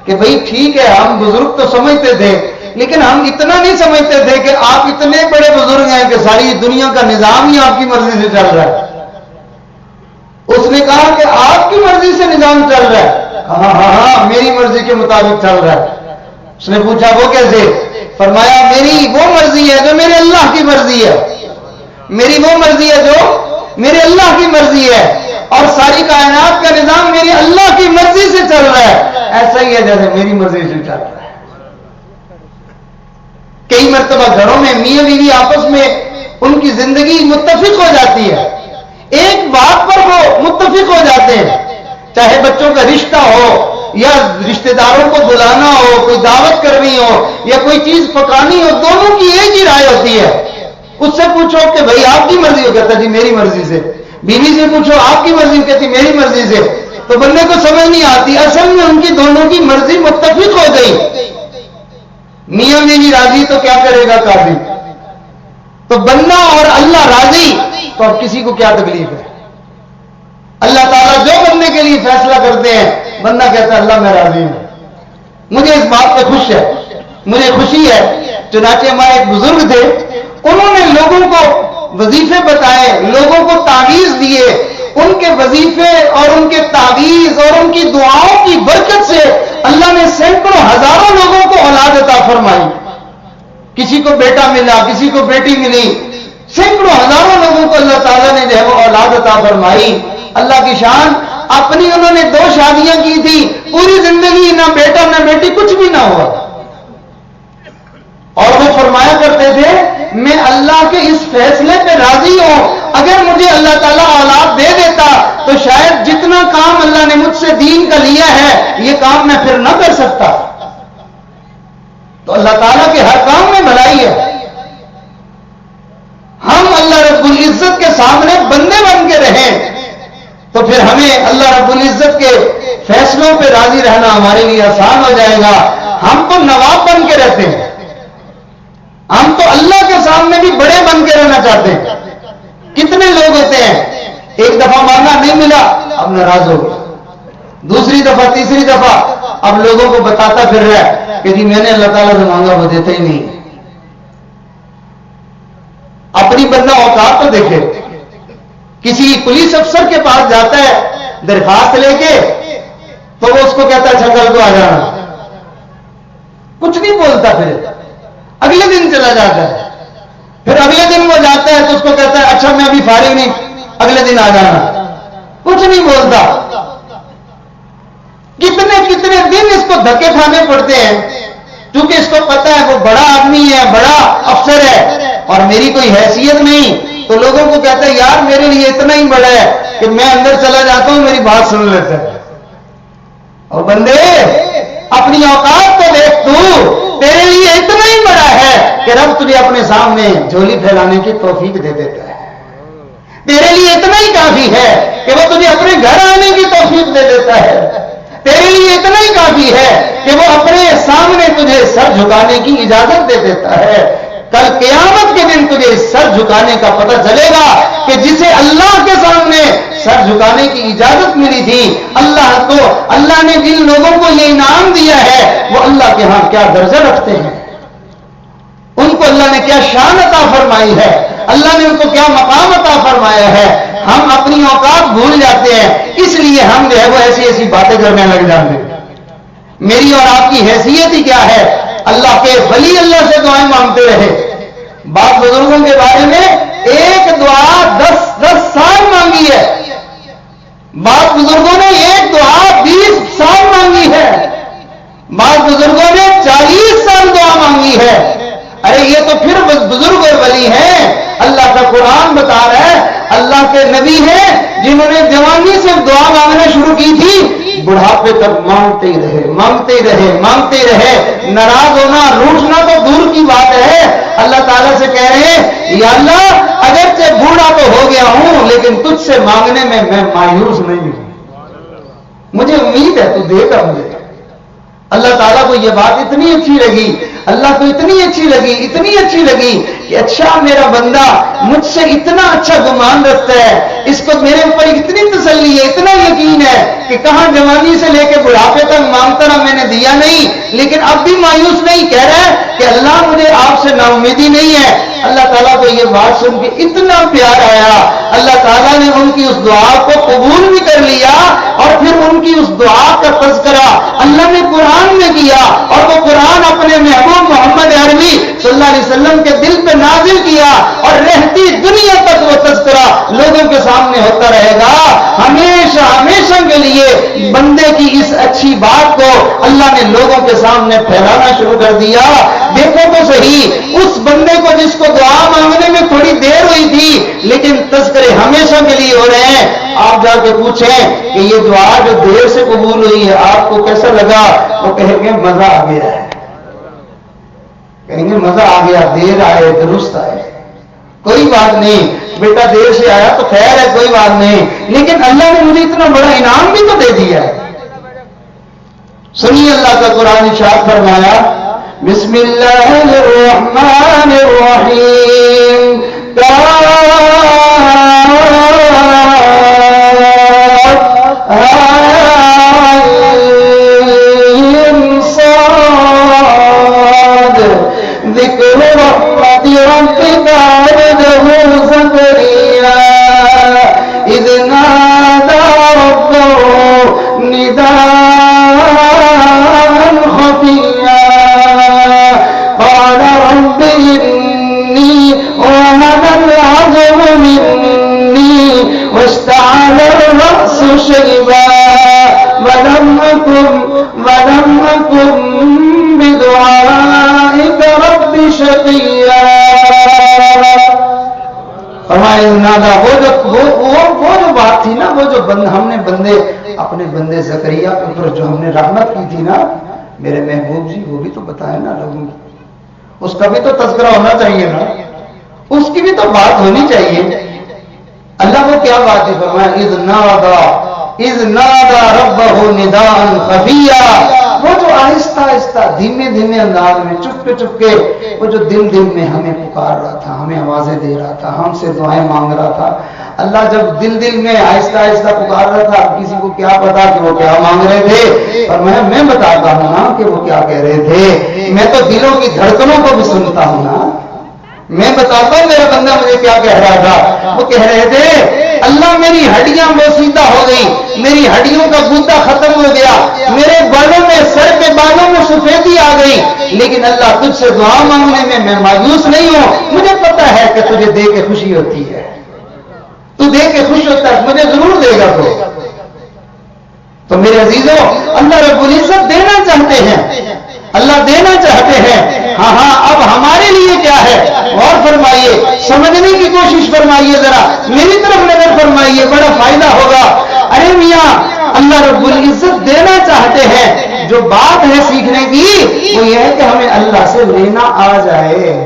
کہ بھئی ٹھیک ہے ہم بزرگ تو سمجھتے تھے لیکن ہم اتنا نہیں سمجھتے تھے کہ آپ اتنے بڑے بزرگ ہیں کہ ساری دنیا کا نظام ہی آپ کی مرضی سے چل رہا ہے۔ اس نے کہا کہ آپ کی مرضی سے نظام چل رہا ہے؟ ہاں ہاں ہاں میری مرضی کے مطابق چل رہا ہے۔ اس نے پوچھا وہ کیسے؟ فرمایا میری وہ مرضی ہے جو میرے اللہ کی مرضی ہے، میری وہ مرضی ہے جو میرے اللہ کی مرضی ہے، اور ساری کائنات کا نظام میری اللہ کی مرضی سے چل رہا ہے، ایسا ہی ہے جیسے میری مرضی سے چل رہا ہے۔ کئی مرتبہ گھروں میں میاں بیوی آپس میں ان کی زندگی متفق ہو جاتی ہے، ایک بات پر وہ متفق ہو جاتے ہیں، چاہے بچوں کا رشتہ ہو یا رشتہ داروں کو بلانا ہو، کوئی دعوت کرنی ہو یا کوئی چیز پکانی ہو، دونوں کی ایک ہی رائے ہوتی ہے۔ اس سے پوچھو کہ بھئی آپ کی مرضی ہو، کہتا جی میری مرضی سے۔ بیوی سے پوچھو آپ کی مرضی ہو، کہتی میری مرضی سے۔ تو بندے کو سمجھ نہیں آتی اصل میں ان کی دونوں کی مرضی متفق ہو گئی۔ میاں بیوی راضی تو کیا کرے گا قاضی؟ تو بندہ اور اللہ راضی تو اب کسی کو کیا تکلیف ہے؟ اللہ تعالیٰ جو بندے کے لیے فیصلہ کرتے ہیں بندہ کہتا ہے اللہ میں راضی ہوں، مجھے اس بات پہ خوش ہے، مجھے خوشی ہے۔ چنانچہ ہمارے ایک بزرگ تھے، انہوں نے لوگوں کو وظیفے بتائے، لوگوں کو تعویذ دیے، ان کے وظیفے اور ان کے تعویذ اور ان کی دعاؤں کی برکت سے اللہ نے سینکڑوں ہزاروں لوگوں کو اولاد عطا فرمائی۔ کسی کو بیٹا ملا، کسی کو بیٹی ملی، سینکڑوں ہزاروں لوگوں کو اللہ تعالیٰ نے جو ہے وہ اولاد عطا فرمائی۔ اللہ کی شان، اپنی انہوں نے 2 شادیاں کی تھی، پوری زندگی نہ بیٹا نہ بیٹی کچھ بھی نہ ہوا، اور وہ فرمایا کرتے تھے میں اللہ کے اس فیصلے پہ راضی ہوں، اگر مجھے اللہ تعالیٰ اولاد دے دیتا تو شاید جتنا کام اللہ نے مجھ سے دین کا لیا ہے یہ کام میں پھر نہ کر سکتا۔ تو اللہ تعالیٰ کے ہر کام میں بھلائی ہے۔ ہم اللہ رب العزت کے سامنے بندے بن کے رہیں تو پھر ہمیں اللہ رب العزت کے فیصلوں پہ راضی رہنا ہمارے لیے آسان ہو جائے گا۔ ہم تو نواب بن کے رہتے ہیں، ہم تو اللہ کے سامنے بھی بڑے بن کے رہنا چاہتے ہیں۔ کتنے لوگ ہوتے ہیں ایک دفعہ مانگا نہیں ملا اب ناراض ہو گیا، دوسری دفعہ تیسری دفعہ اب لوگوں کو بتاتا پھر رہا ہے کہ جی میں نے اللہ تعالیٰ سے مانگا وہ دیتا ہی نہیں۔ اپنی بندہ اوقات تو دیکھے، کسی پولیس افسر کے پاس جاتا ہے درخواست لے کے تو وہ اس کو کہتا ہے اچھا کل کو آ جانا، کچھ نہیں بولتا، پھر اگلے دن چلا جاتا ہے، پھر اگلے دن وہ جاتا ہے تو اس کو کہتا ہے اچھا میں ابھی فارغ نہیں اگلے دن آ جانا، کچھ نہیں بولتا۔ کتنے دھکے کھانے پڑتے ہیں، کیونکہ اس کو پتا ہے وہ بڑا آدمی ہے، بڑا افسر ہے اور میری کوئی حیثیت نہیں، تو لوگوں کو کہتا ہے یار میرے لیے اتنا ہی بڑا ہے کہ میں اندر چلا جاتا ہوں، میری بات سن لیتا ہے۔ اور بندے اپنی اوقات کو دیکھ، تو تیرے لیے اتنا ہی بڑا ہے کہ رب تجھے اپنے سامنے جھولی پھیلانے کی توفیق دے دیتا ہے، تیرے لیے اتنا ہی کافی ہے کہ وہ تجھے اپنے گھر آنے کی توفیق دے دیتا ہے، تیرے لیے اتنا ہی کافی ہے کہ وہ اپنے سامنے تجھے سر جھکانے کی اجازت دے دیتا ہے۔ کل قیامت کے دن تجھے سر جھکانے کا پتہ چلے گا کہ جسے اللہ کے سامنے سر جھکانے کی اجازت ملی تھی، اللہ نے جن لوگوں کو یہ انعام دیا ہے وہ اللہ کے ہاں کیا درجہ رکھتے ہیں، ان کو اللہ نے کیا شان عطا فرمائی ہے، اللہ نے ان کو کیا مقام عطا فرمایا ہے۔ ہم اپنی اوقات بھول جاتے ہیں، اس لیے ہم جو ہے وہ ایسی ایسی باتیں کرنے لگ جاتے ہیں۔ میری اور آپ کی حیثیت ہی کیا ہے؟ اللہ کے ولی اللہ سے دعائیں مانگتے رہے۔ بعض بزرگوں کے بارے میں ایک دعا 10 سال مانگی ہے، بعض بزرگوں نے ایک دعا 20 سال مانگی ہے، بعض بزرگوں نے 40 سال دعا مانگی ہے۔ ارے یہ تو پھر بزرگ اور ولی ہیں۔ اللہ کا قرآن بتا رہا ہے اللہ کے نبی ہیں جنہوں نے جوانی سے دعا مانگنا شروع کی تھی، بڑھاپے تک مانگتے ہی رہے، مانگتے ہی رہے، مانگتے ہی رہے۔ ناراض ہونا، روٹنا تو دور کی بات ہے، اللہ تعالیٰ سے کہہ رہے ہیں یا اللہ اگرچہ بوڑھا تو ہو گیا ہوں لیکن تجھ سے مانگنے میں مایوس نہیں ہوں، مجھے امید ہے تو دے گا مجھے۔ اللہ تعالیٰ کو یہ بات اتنی اچھی لگی، اللہ کو اتنی اچھی لگی کہ اچھا میرا بندہ مجھ سے اتنا اچھا گمان رکھتا ہے، اس کو میرے اوپر اتنی تسلی ہے، اتنا یقین ہے کہ کہاں جوانی سے لے کے بڑھاپے تک مانگتا رہا، میں نے دیا نہیں لیکن اب بھی مایوس نہیں، کہہ رہا ہے کہ اللہ مجھے آپ سے نا امیدی نہیں ہے۔ اللہ تعالیٰ کو یہ بات سن کے اتنا پیار آیا، اللہ تعالیٰ نے ان کی اس دعا کو قبول بھی کر لیا اور پھر ان کی اس دعا کا تذکرہ اللہ نے قرآن میں کیا، اور وہ قرآن اپنے محبوب محمد عربی صلی اللہ علیہ وسلم کے دل پہ نازل کیا، اور رہتی دنیا تک وہ تذکرہ لوگوں کے سامنے ہوتا رہے گا۔ ہمیشہ ہمیشہ کے لیے بندے کی اس اچھی بات کو اللہ نے لوگوں کے سامنے پھیلانا شروع کر دیا۔ دیکھو تو صحیح اس بندے کو جس کو دعا مانگنے میں تھوڑی دیر ہوئی تھی لیکن تذکرے ہمیشہ کے لیے ہو رہے ہیں۔ آپ جا کے پوچھیں کہ یہ دعا جو دیر سے قبول ہوئی ہے آپ کو کیسا لگا؟ وہ کہیں گے مزہ آ گیا ہے، کہیں گے مزہ آ گیا، دیر آئے درست آئے، کوئی بات نہیں بیٹا، دیر سے آیا تو خیر ہے، کوئی بات نہیں، لیکن اللہ نے مجھے اتنا بڑا انعام بھی تو دے دیا ہے۔ سنیے اللہ کا قرآن ارشاد فرمایا، بسم اللہ الرحمن الرحیم، ذکر رحمت ربک عبدہ زکریا اذ نادى ربه نداء خفيا قال رب إني وهن العظم مني واشتعل الرأس شيبا ولم أكن بدعائك رب شقيا۔ وہ جو بات تھی نا، وہ جو ہم نے اپنے بندے زکریا کے اوپر جو ہم نے رحمت کی تھی نا میرے محبوب جی، وہ بھی تو بتائے نا لوگوں کو، اس کا بھی تو تذکرہ ہونا چاہیے نا، اس کی بھی تو بات ہونی چاہیے۔ اللہ کو کیا بات ہے فرمایا اذ نادى ربه نداء خفيا، وہ جو آہستہ آہستہ دھیمے دھیمے انداز میں چپکے چپکے وہ جو دل میں ہمیں پکار رہا تھا، ہمیں آوازیں دے رہا تھا، ہم سے دعائیں مانگ رہا تھا۔ اللہ جب دل میں آہستہ آہستہ پکار رہا تھا، کسی کو کیا پتا کہ وہ کیا مانگ رہے تھے، اور میں بتاتا ہوں نا کہ وہ کیا کہہ رہے تھے، میں تو دلوں کی دھڑکنوں کو بھی سنتا ہوں نا، میں بتاتا ہوں میرا بندہ مجھے کیا کہہ رہا تھا۔ وہ کہہ رہے تھے اللہ میری ہڈیاں بوسیدہ ہو گئی، میری ہڈیوں کا گودا ختم ہو گیا، میرے بالوں میں، سر کے بالوں میں سفیدی آ گئی، لیکن اللہ تجھ سے دعا مانگنے میں مایوس نہیں ہوں، مجھے پتا ہے کہ تجھے دے کے خوشی ہوتی ہے، تو دے کے خوش ہوتا ہے، مجھے ضرور دے گا۔ تو میرے عزیزوں اللہ رب العزت دینا چاہتے ہیں، اللہ دینا چاہتے ہیں۔ ہاں اب ہمارے لیے کیا ہے؟ غور فرمائیے، سمجھنے کی کوشش فرمائیے، ذرا میری طرف نظر فرمائیے، بڑا فائدہ ہوگا۔ ارے میاں اللہ رب العزت دینا چاہتے ہیں، جو بات ہے سیکھنے کی وہ یہ ہے کہ ہمیں اللہ سے لینا آ جائے،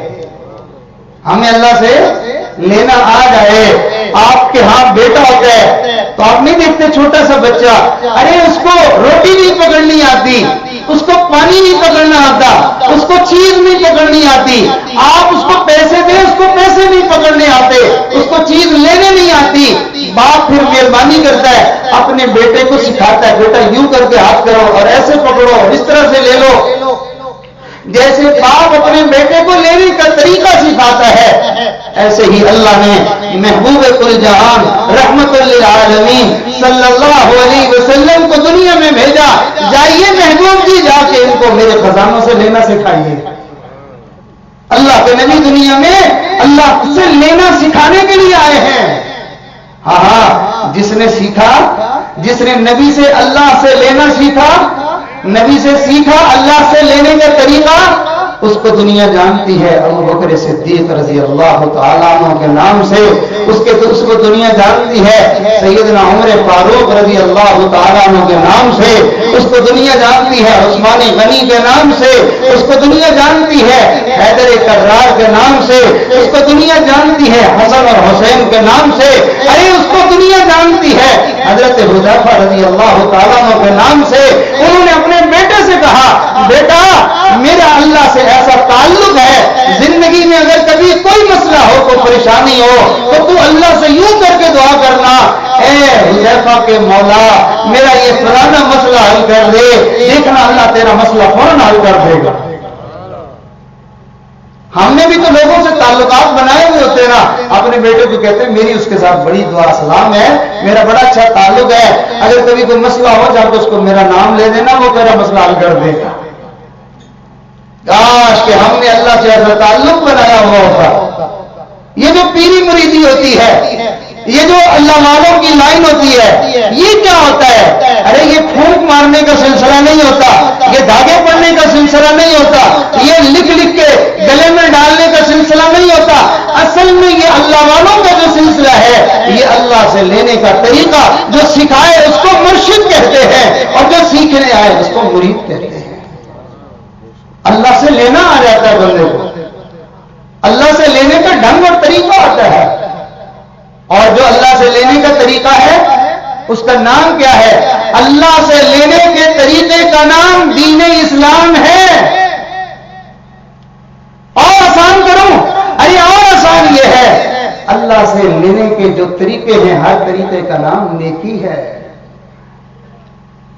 ہمیں اللہ سے لینا آ جائے۔ آپ کے ہاں بیٹا ہوتا ہے تو آپ نہیں دیکھتے چھوٹا سا بچہ، ارے اس کو روٹی نہیں پکڑنی آتی، اس کو پانی نہیں پکڑنا آتا، اس کو چیز نہیں پکڑنی آتی، آپ اس کو پیسے دیں اس کو پیسے نہیں پکڑنے آتے، اس کو چیز لینے نہیں آتی، باپ پھر مہربانی کرتا ہے اپنے بیٹے کو سکھاتا ہے، بیٹا یوں کر کے ہاتھ کرو اور ایسے پکڑو اور اس طرح سے لے لو۔ جیسے باپ اپنے بیٹے کو لینے کا طریقہ سکھاتا ہے، ایسے ہی اللہ نے محبوب کل جہان رحمت للعالمین صلی اللہ علیہ وسلم کو دنیا میں بھیجا، جائیے محبوب جی جا کے ان کو میرے خزانوں سے لینا سکھائیے۔ اللہ کے نبی دنیا میں اللہ سے لینا سکھانے کے لیے آئے ہیں۔ ہاں جس نے سیکھا، جس نے نبی سے اللہ سے لینا سیکھا، نبی سے سیکھا اللہ سے لینے کا طریقہ، اس کو دنیا جانتی ہے ابو بکر صدیق رضی اللہ تعالیٰ عنہ کے نام سے، اس کو دنیا جانتی ہے سیدنا عمر فاروق رضی اللہ تعالیٰ عنہ کے نام سے، اس کو دنیا جانتی ہے عثمان غنی کے نام سے، اس کو دنیا جانتی ہے حیدر کرار کے نام سے، اس کو دنیا جانتی ہے حسن اور حسین کے نام سے، ارے اس کو دنیا جانتی ہے حضرت حذیفہ رضی اللہ تعالیٰ عنہ کے نام سے۔ انہوں نے اپنے بیٹے سے کہا، بیٹا میرا اللہ سے ایسا تعلق ہے، زندگی میں اگر کبھی کوئی مسئلہ ہو، کوئی پریشانی ہو تو تو اللہ سے یوں کر کے دعا کرنا، اے حذیفہ کے مولا میرا یہ فلانا مسئلہ حل کر دے، دیکھنا اللہ تیرا مسئلہ فوراً حل کر دے گا۔ ہم نے بھی تو لوگوں سے تعلقات بنائے ہوئے ہوتے ہیں نا، اپنے بیٹے کو کہتے ہیں میری اس کے ساتھ بڑی دعا سلام ہے، میرا بڑا اچھا تعلق ہے، اگر کبھی کوئی مسئلہ ہو جا تو اس کو میرا نام لے دینا، وہ میرا مسئلہ حل کر دے گا۔ کاش کہ ہم نے اللہ سے ایسا تعلق بنایا ہوا ہوتا۔ یہ جو پیری مریدی ہوتی ہے، یہ جو اللہ والوں کی لائن ہوتی ہے، یہ کیا ہوتا ہے؟ ارے یہ پھونک مارنے کا سلسلہ نہیں ہوتا، یہ دھاگے پڑنے کا سلسلہ نہیں ہوتا، یہ لکھ لکھ کے گلے میں ڈالنے کا سلسلہ نہیں ہوتا، اصل میں یہ اللہ والوں کا جو سلسلہ ہے، یہ اللہ سے لینے کا طریقہ، جو سکھائے اس کو مرشد کہتے ہیں اور جو سیکھنے آئے اس کو مرید کہتے ہیں۔ اللہ سے لینا آ جاتا ہے بندے کو، اللہ سے لینے کا ڈھنگ اور طریقہ ہوتا ہے، اور جو اللہ سے لینے کا طریقہ ہے اس کا نام کیا ہے؟ اللہ سے لینے کے طریقے کا نام دین اسلام ہے۔ اور آسان کروں، ارے اور آسان یہ ہے، اللہ سے لینے کے جو طریقے ہیں ہر طریقے کا نام نیکی ہے۔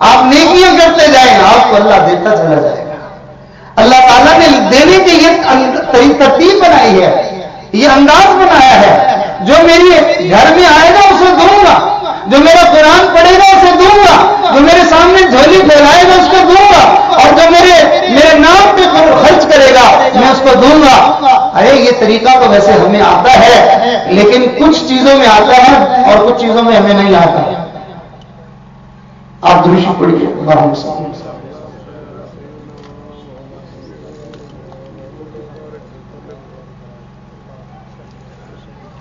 آپ نیکیاں کرتے جائیں آپ کو اللہ دیتا چلا جائے گا۔ اللہ تعالیٰ نے دینے کی یہ ترتیب بنائی ہے، یہ انداز بنایا ہے، جو میری گھر میں آئے گا اسے دوں گا، جو میرا قرآن پڑھے گا اسے دوں گا، جو میرے سامنے جھولی پھیلائے گا اس کو دوں گا، اور جو میرے نام پہ خرچ کرے گا میں اس کو دوں گا۔ ارے یہ طریقہ تو ویسے ہمیں آتا ہے، لیکن کچھ چیزوں میں آتا ہے اور کچھ چیزوں میں ہمیں نہیں آتا۔ آپ درود پڑھیے، اللہم صل علی سیدنا۔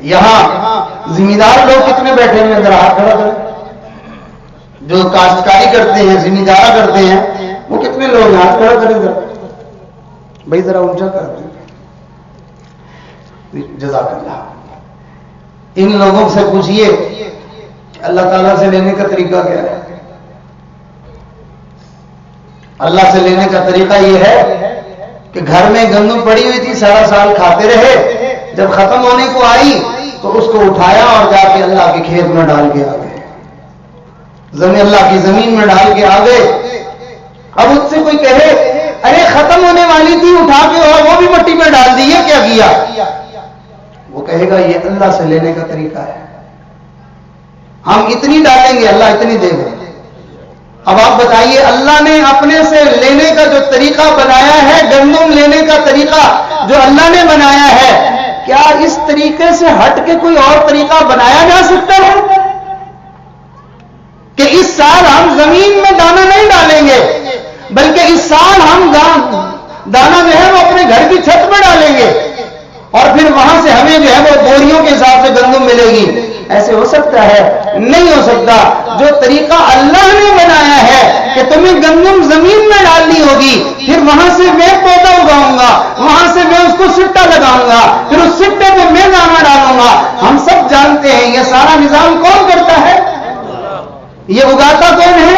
یہاں ذمہ لوگ کتنے بیٹھے ہیں؟ ذرا ہاتھ کھڑا کریں۔ جو کاشتکاری کرتے ہیں، ذمہ دارا کرتے ہیں، وہ کتنے لوگ ہیں؟ ہاتھ کھڑا کریں ذرا بھائی، ذرا اونچا کر دیں۔ جزاک اللہ۔ ان لوگوں سے پوچھئے اللہ تعالیٰ سے لینے کا طریقہ کیا ہے؟ اللہ سے لینے کا طریقہ یہ ہے کہ گھر میں گندم پڑی ہوئی تھی، سارا سال کھاتے رہے، جب ختم ہونے کو آئی تو اس کو اٹھایا اور جا کے اللہ کے کھیت میں ڈال کے آ گئے، اللہ کی زمین میں ڈال کے آ گئے۔ اب اس سے کوئی کہے ارے ختم ہونے والی تھی اٹھا کے اور وہ بھی مٹی میں ڈال دی، یہ کیا کیا؟ وہ کہے گا یہ اللہ سے لینے کا طریقہ ہے، ہم اتنی ڈالیں گے اللہ اتنی دے گا۔ اب آپ بتائیے، اللہ نے اپنے سے لینے کا جو طریقہ بنایا ہے، گندم لینے کا طریقہ جو اللہ نے بنایا ہے، کیا اس طریقے سے ہٹ کے کوئی اور طریقہ بنایا جا سکتا ہے؟ کہ اس سال ہم زمین میں دانا نہیں ڈالیں گے، بلکہ اس سال ہم دانا جو ہے وہ اپنے گھر کی چھت میں ڈالیں گے اور پھر وہاں سے ہمیں جو ہے وہ بوریوں کے حساب سے گندم ملے گی. ایسے ہو سکتا ہے؟ نہیں ہو سکتا. جو طریقہ اللہ نے بنایا ہے کہ تمہیں گندم زمین میں ڈالنی ہوگی، پھر وہاں سے میں پودا اگاؤں گا، وہاں سے میں اس کو سٹا لگاؤں گا، پھر اس سٹے پہ میں دانا ڈالوں گا. ہم سب جانتے ہیں یہ سارا نظام کون کرتا ہے؟ یہ اگاتا کون ہے؟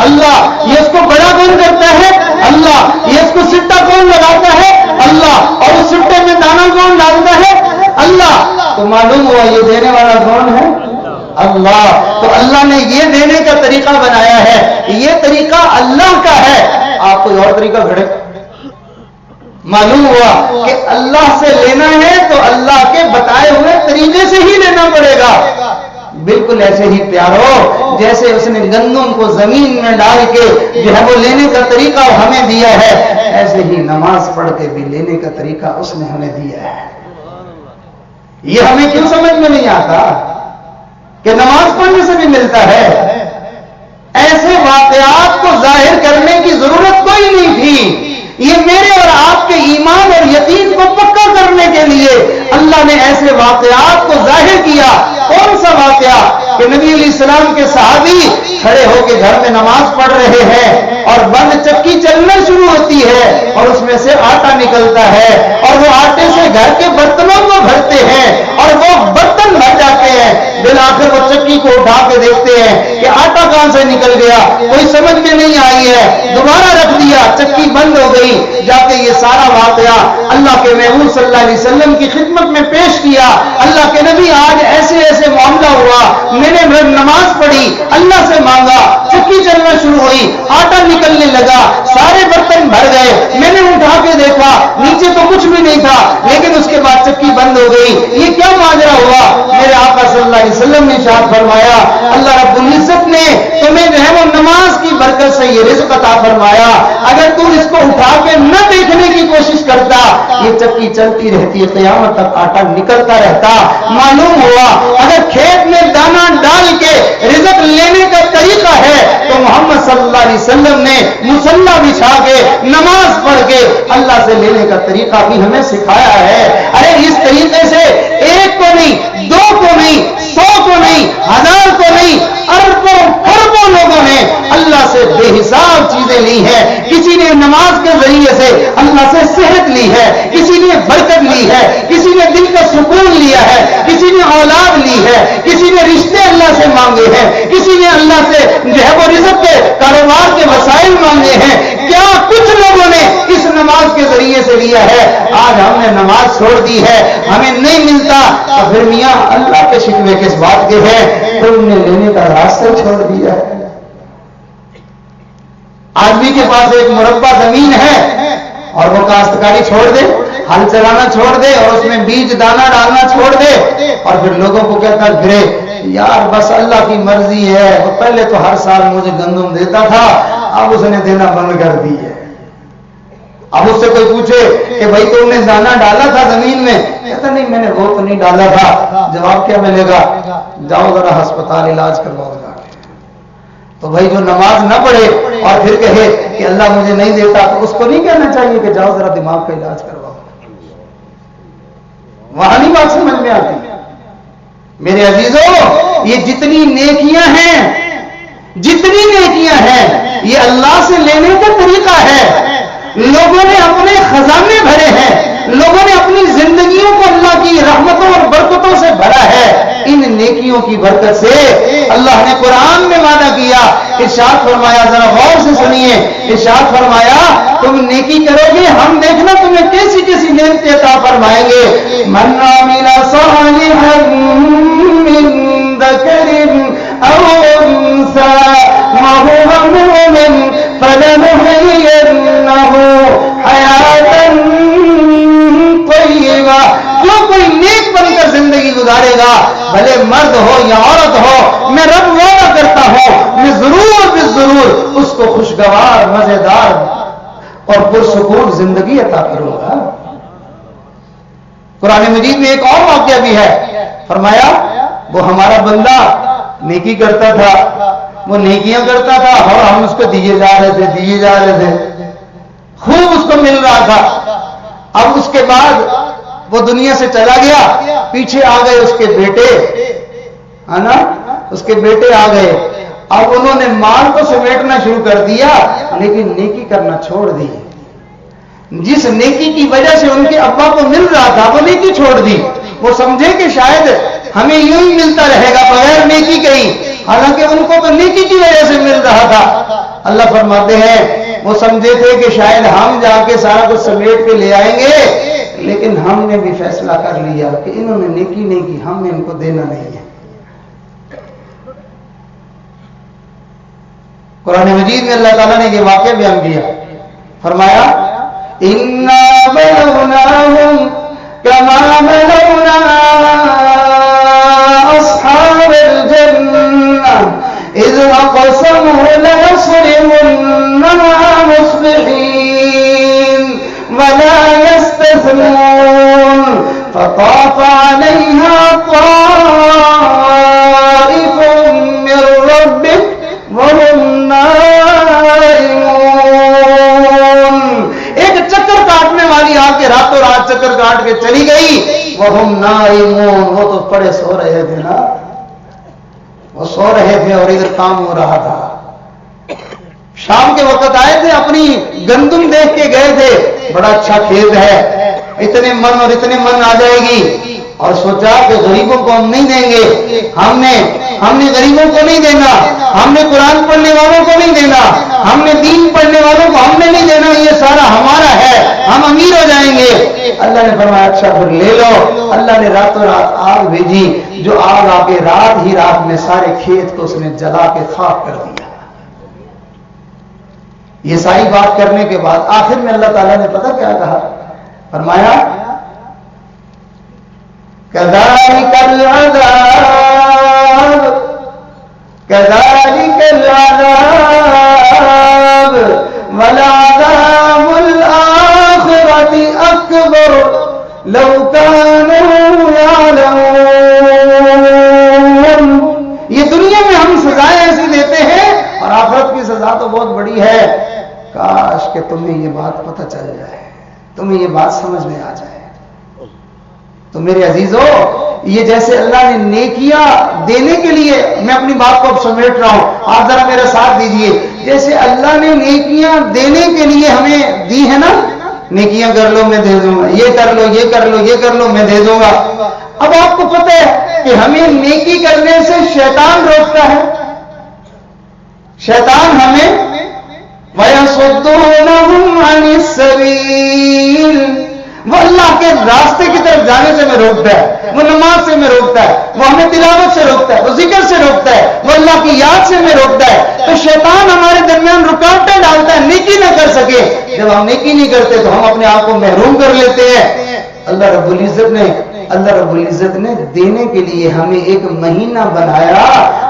اللہ. یہ اس کو بڑا کون کرتا ہے؟ اللہ. یہ اس کو سٹا کون لگاتا ہے؟ اللہ. اور اس سٹے میں دانا کون ڈالتا ہے؟ اللہ. تو معلوم ہوا یہ دینے والا کون ہے؟ اللہ. تو اللہ نے یہ دینے کا طریقہ بنایا ہے، یہ طریقہ اللہ کا ہے. آپ کوئی اور طریقہ گھڑے. معلوم ہوا کہ اللہ سے لینا ہے تو اللہ کے بتائے ہوئے طریقے سے ہی لینا پڑے گا. بالکل ایسے ہی پیارو جیسے اس نے گندم کو زمین میں ڈال کے جو ہے وہ لینے کا طریقہ ہمیں دیا ہے، ایسے ہی نماز پڑھ کے بھی لینے کا طریقہ اس نے ہمیں دیا ہے. یہ ہمیں کیوں سمجھ میں نہیں آتا کہ نماز پڑھنے سے بھی ملتا ہے؟ ایسے واقعات کو ظاہر کرنے کی ضرورت کوئی نہیں تھی. یہ میرے اور آپ کے ایمان اور یقین کو پکا کرنے کے لیے اللہ نے ایسے واقعات کو ظاہر کیا. کون سا واقعہ؟ کہ نبی علیہ السلام کے صحابی کھڑے ہو کے گھر میں نماز پڑھ رہے ہیں اور بند چکی چلنا شروع ہوتی ہے اور اس میں سے آٹا نکلتا ہے اور وہ آٹے سے گھر کے برتنوں کو بھرتے ہیں اور وہ برتن بھر جاتے ہیں. بالآخر وہ چکی کو اٹھا کے دیکھتے ہیں کہ آٹا کہاں سے نکل گیا، کوئی سمجھ میں نہیں آئی ہے، دوبارہ رکھ دیا، چکی بند ہو گئی. جا کے یہ سارا واقعہ اللہ کے محبوب صلی اللہ علیہ وسلم کی خدمت میں پیش کیا. اللہ کے نبی آج ایسے ایسے معاملہ ہوا، میں نے نماز پڑھی، اللہ سے مانگا، چکی چلنا شروع ہوئی، آٹا نکلنے لگا، سارے برتن بھر گئے. میں نے اٹھا کے دیکھا نیچے تو کچھ بھی نہیں تھا، لیکن اس کے بعد چکی بند ہو گئی. یہ کیا ماجرا ہوا؟ میرے آقا صلی اللہ علیہ وسلم نے ارشاد فرمایا اللہ رب العزت نے تمہیں جو ہے وہ نماز کی برکت سے یہ رزق عطا فرمایا. اگر تم اس کو اٹھا کے نہ دیکھنے کی کوشش کرتا یہ چکی چلتی رہتی ہے، قیامت تک آٹا نکلتا رہتا. معلوم ہوا اگر کھیت میں دانا ڈال کے رزق لینے کا طریقہ ہے تو محمد صلی اللہ علیہ وسلم نے مصلی بچھا کے نماز پڑھ کے اللہ سے لینے کا طریقہ بھی ہمیں سکھایا ہے. ارے اس طریقے سے ایک کو نہیں، دو کو نہیں، 100 کو نہیں، 1000 کو نہیں، اربوں خربوں لوگوں نے اللہ سے بے حساب چیزیں لی ہیں. کسی نے نماز کے ذریعے سے اللہ سے صحت لی ہے، کسی نے برکت لی ہے، کسی نے دل کا سکون لیا ہے، کسی نے اولاد لی ہے، کسی نے رشتے اللہ سے مانگے ہیں، کسی نے اللہ سے جو ہے وہ رزق کے کاروبار کے وسائل مانگے ہیں. کیا کچھ لوگوں نے اس نماز کے ذریعے سے لیا ہے. آج ہم نے نماز چھوڑ دی ہے، ہمیں نہیں ملتا، تو پھر میاں اللہ کے شکوے کس بات کے ہیں؟ تم نے لینے کا راستہ چھوڑ دیا ہے. آدمی کے پاس ایک مربع زمین ہے اور وہ کاشتکاری چھوڑ دے، ہل چلانا چھوڑ دے اور اس میں بیج دانا ڈالنا چھوڑ دے اور پھر لوگوں کو کہتا گرے یار بس اللہ کی مرضی ہے، وہ پہلے تو ہر سال مجھے گندم دیتا تھا، اب اس نے دینا بند کر دی ہے. اب اس سے کوئی پوچھے کہ بھائی تم نے دانا ڈالا تھا زمین میں؟ کہتا نہیں میں نے وہ تو نہیں ڈالا تھا. جواب کیا ملے گا؟ جاؤ ذرا ہسپتال علاج کرواؤ گا. تو بھائی جو نماز نہ پڑھے اور پھر کہے کہ اللہ مجھے نہیں دیتا تو اس کو نہیں کہنا چاہیے کہ جاؤ ذرا دماغ کا علاج کرواؤ. وہاں نہیں بات سمجھ میں آتی. میرے عزیزوں یہ جتنی نیکیاں ہیں یہ اللہ سے لینے کا طریقہ ہے. لوگوں نے اپنے خزانے بھرے ہیں، لوگوں نے اپنی زندگیوں کو اللہ کی رحمتوں اور برکتوں سے بھرا ہے. ان نیکیوں کی برکت سے اللہ نے قرآن میں وعدہ کیا. ارشاد فرمایا، ذرا غور سے سنیے، ارشاد فرمایا تم نیکی کرو گے ہم دیکھنا تمہیں کیسی کیسی نعمتیں عطا فرمائیں گے. من عمل صالحا من ذکر او انثى وهو مؤمن فلنحيينه حیاة طیبہ. جو کوئی نیک بن کر زندگی گزارے گا، بھلے مرد ہو یا عورت ہو، میں رب وعدہ کرتا ہوں میں ضرور اس کو خوشگوار، مزیدار اور پرسکون زندگی عطا کروں گا. قرآن مجید میں ایک اور واقعہ بھی ہے. فرمایا وہ ہمارا بندہ نیکی کرتا تھا وہ نیکیاں کرتا تھا اور ہم اس کو دیے جا رہے تھے خوب اس کو مل رہا تھا. اب اس کے بعد وہ دنیا سے چلا گیا, پیچھے آ گئے اس کے بیٹے, ہے نا, اس کے بیٹے آ گئے. اب انہوں نے مال کو سمیٹنا شروع کر دیا لیکن نیکی کرنا چھوڑ دی. جس نیکی کی وجہ سے ان کے ابا کو مل رہا تھا وہ نیکی چھوڑ دی. وہ سمجھے کہ شاید ہمیں یوں ہی ملتا رہے گا بغیر نیکی کہیں, حالانکہ ان کو تو نیکی کی وجہ سے مل رہا تھا. اللہ فرماتے ہیں وہ سمجھے تھے کہ شاید ہم جا کے سارا کچھ سمیٹ کے لے آئیں گے, لیکن ہم نے بھی فیصلہ کر لیا کہ انہوں نے نیکی نہیں کی, ہم نے ان کو دینا نہیں ہے. قرآن مجید میں اللہ تعالیٰ نے یہ واقعہ بیان کیا, فرمایا اِنَّا بَلَوْنَاهُمْ كَمَا بَلَوْنَا أَصْحَابَ الْجَنَّةِ إِذْ أَقْسَمُوا لَيَصْرِمُنَّهَا مُصْبِحِينَ وَلَا يَسْتَثْنُونَ فَطَافَ عَلَيْهَا طَائِفٌ مِّن رَّبِّكَ وَهُمْ نَائِمُونَ. ایک چکر کاٹنے والی آ کے راتوں رات چکر کاٹ کے چلی گئی. وَهُمْ نَائِمُونَ, وہ تو پڑے سو رہے تھے نا, وہ سو رہے تھے اور ادھر کام ہو رہا تھا. شام کے وقت آئے تھے, اپنی گندم دیکھ کے گئے تھے, بڑا اچھا کھیت ہے, اتنے من اور اتنے من آ جائے گی, اور سوچا کہ غریبوں کو ہم نہیں دیں گے, ہم نے غریبوں کو نہیں دینا, ہم نے قرآن پڑھنے والوں کو نہیں دینا, ہم نے دین پڑھنے والوں کو ہم نے نہیں دینا, یہ سارا ہمارا ہے, ہم امیر ہو جائیں گے. اللہ نے فرمایا اچھا پھر لے لو. اللہ نے راتوں رات آگ بھیجی, جو آگ آ کے رات ہی رات میں سارے کھیت کو اس نے جلا کے خاک کر دیا. یہ ساری بات کرنے کے بعد آخر میں اللہ تعالیٰ نے پتہ کیا کہا, فرمایا كَذَلِكَ الْعَذَابُ كَذَلِكَ الْعَذَابُ وَلَعَذَابُ الْآخِرَةِ أَكْبَرُ لَوْ كَانُوا يَعْلَمُونَ. یہ دنیا میں ہم سزائیں ایسی دیتے ہیں اور آخرت کی سزا تو بہت بڑی ہے. کاش کہ تمہیں یہ بات پتہ چل جائے, تمہیں یہ بات سمجھ میں آ جائے. تو میرے عزیزو, یہ جیسے اللہ نے نیکیاں دینے کے لیے, میں اپنی بات کو اب سمیٹ رہا ہوں, آپ ذرا میرا ساتھ دیجئے, جیسے اللہ نے نیکیاں دینے کے لیے ہمیں دی ہے نا, نیکیاں کر لو میں دے دوں گا, یہ کر لو یہ کر لو یہ کر لو میں دے دوں گا. اب آپ کو پتہ ہے کہ ہمیں نیکی کرنے سے شیطان روکتا ہے. شیطان ہمیں وَيَصُدُّونَهُمْ عَنِ السَّبِيلِ, وہ اللہ کے راستے کی طرف جانے سے میں روکتا ہے, وہ نماز سے میں روکتا ہے, وہ ہمیں تلاوت سے روکتا ہے, وہ ذکر سے روکتا ہے, وہ اللہ کی یاد سے میں روکتا ہے. تو شیطان ہمارے درمیان رکاوٹیں ڈالتا ہے نیکی نہ کر سکے. جب ہم نیکی نہیں کرتے تو ہم اپنے آپ کو محروم کر لیتے ہیں. اللہ رب العزت نے دینے کے لیے ہمیں ایک مہینہ بنایا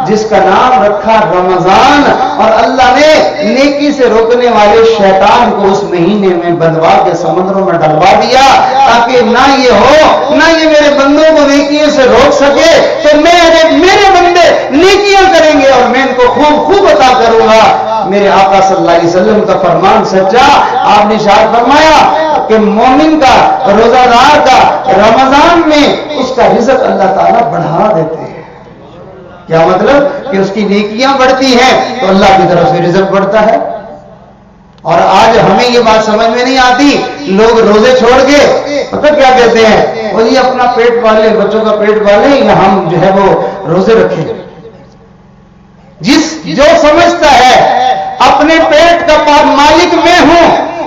جس کا نام رکھا رمضان, اور اللہ نے نیکی سے روکنے والے شیطان کو اس مہینے میں بندوا کے سمندروں میں ڈلوا دیا, تاکہ نہ یہ ہو نہ یہ میرے بندوں کو نیکیوں سے روک سکے. تو میرے بندے نیکیاں کریں گے اور میں ان کو خوب خوب عطا کروں گا. میرے آقا صلی اللہ علیہ وسلم کا فرمان سچا, آپ نے ارشاد فرمایا کہ مومن کا, روزہ دار کا رمضان میں اس کا رزق اللہ تعالیٰ بڑھا دیتے ہیں. کیا مطلب کہ اس کی نیکیاں بڑھتی ہیں تو اللہ کی طرف سے رزق بڑھتا ہے. اور آج ہمیں یہ بات سمجھ میں نہیں آتی, لوگ روزے چھوڑ کے پتہ کیا کہتے ہیں, وہ یہ اپنا پیٹ پالے, بچوں کا پیٹ پالے, یا ہم جو ہے وہ روزے رکھیں. جو سمجھتا ہے اپنے پیٹ کا مالک میں ہوں,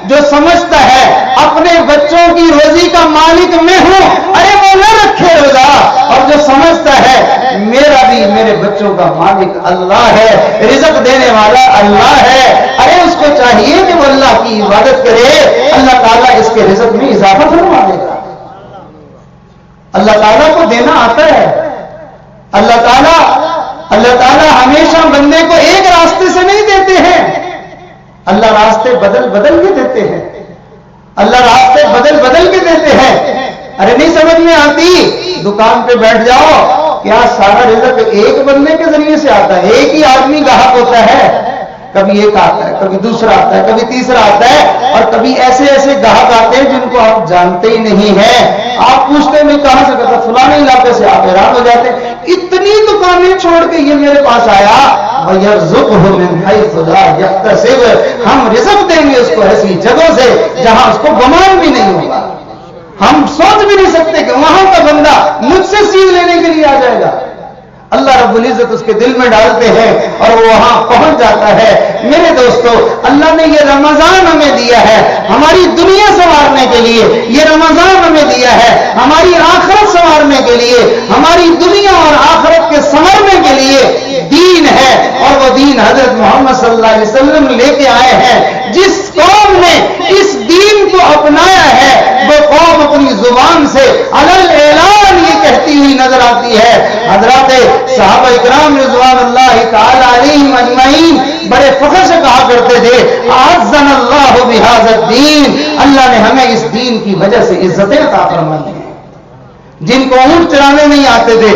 جو سمجھتا ہے اپنے بچوں کی روزی کا مالک میں ہوں, ارے وہ نہ رکھے روزہ. اور جو سمجھتا ہے میرا بھی میرے بچوں کا مالک اللہ ہے, رزق دینے والا اللہ ہے, ارے اس کو چاہیے کہ وہ اللہ کی عبادت کرے, اللہ تعالیٰ اس کے رزق میں اضافہ فرما دے گا. اللہ تعالیٰ کو دینا آتا ہے. اللہ تعالیٰ ہمیشہ بندے کو ایک راستے سے نہیں دیتے ہیں, اللہ راستے بدل بدل کے دیتے ہیں. اللہ راستے بدل بدل کے دیتے ہیں. ارے نہیں سمجھ میں آتی, دکان پہ بیٹھ جاؤ, کیا سارا رزق ایک بندے کے ذریعے سے آتا ہے؟ ایک ہی آدمی گاہک ہوتا ہے؟ کبھی ایک آتا ہے، کبھی دوسرا آتا ہے، کبھی تیسرا آتا ہے، اور کبھی ایسے ایسے گاہک آتے ہیں جن کو آپ جانتے ہی نہیں ہیں۔ آپ پوچھتے ہیں میں کہاں سے کرتا، فلانے علاقے سے، آپ حیران ہو جاتے ہیں اتنی دکانیں چھوڑ کے یہ میرے پاس آیا۔ وَيَرْزُقْهُ مِنْ حَيْثُ لَا يَحْتَسِبُ، ہم رزق دیں گے اس کو ایسی جگہوں سے جہاں اس کو گمان بھی نہیں ہوگا۔ ہم سوچ بھی نہیں سکتے کہ وہاں کا بندہ مجھ سے سیدھ لینے کے لیے آ جائے گا۔ اللہ رب العزت اس کے دل میں ڈالتے ہیں اور وہ وہاں پہنچ جاتا ہے۔ میرے دوستو، اللہ نے یہ رمضان ہمیں دیا ہے ہماری دنیا سنوارنے کے لیے، یہ رمضان ہمیں دیا ہے ہماری آخرت سنوارنے کے لیے، ہماری دنیا اور آخرت کے سنورنے کے لیے دین ہے، اور وہ دین حضرت محمد صلی اللہ علیہ وسلم لے کے آئے ہیں۔ جس قوم نے اس دین کو اپنایا ہے وہ قوم اپنی زبان سے علل اعلان یہ کہتی ہوئی نظر آتی ہے۔ حضرات صحابہ اکرام رضوان اللہ تعالی علیہم اجمعین بڑے فخر سے کہا کرتے تھے اعزنا اللہ بہذا الدین، اللہ نے ہمیں اس دین کی وجہ سے عزتیں عطا فرمائی ہیں۔ جن کو اونٹ چلانے نہیں آتے تھے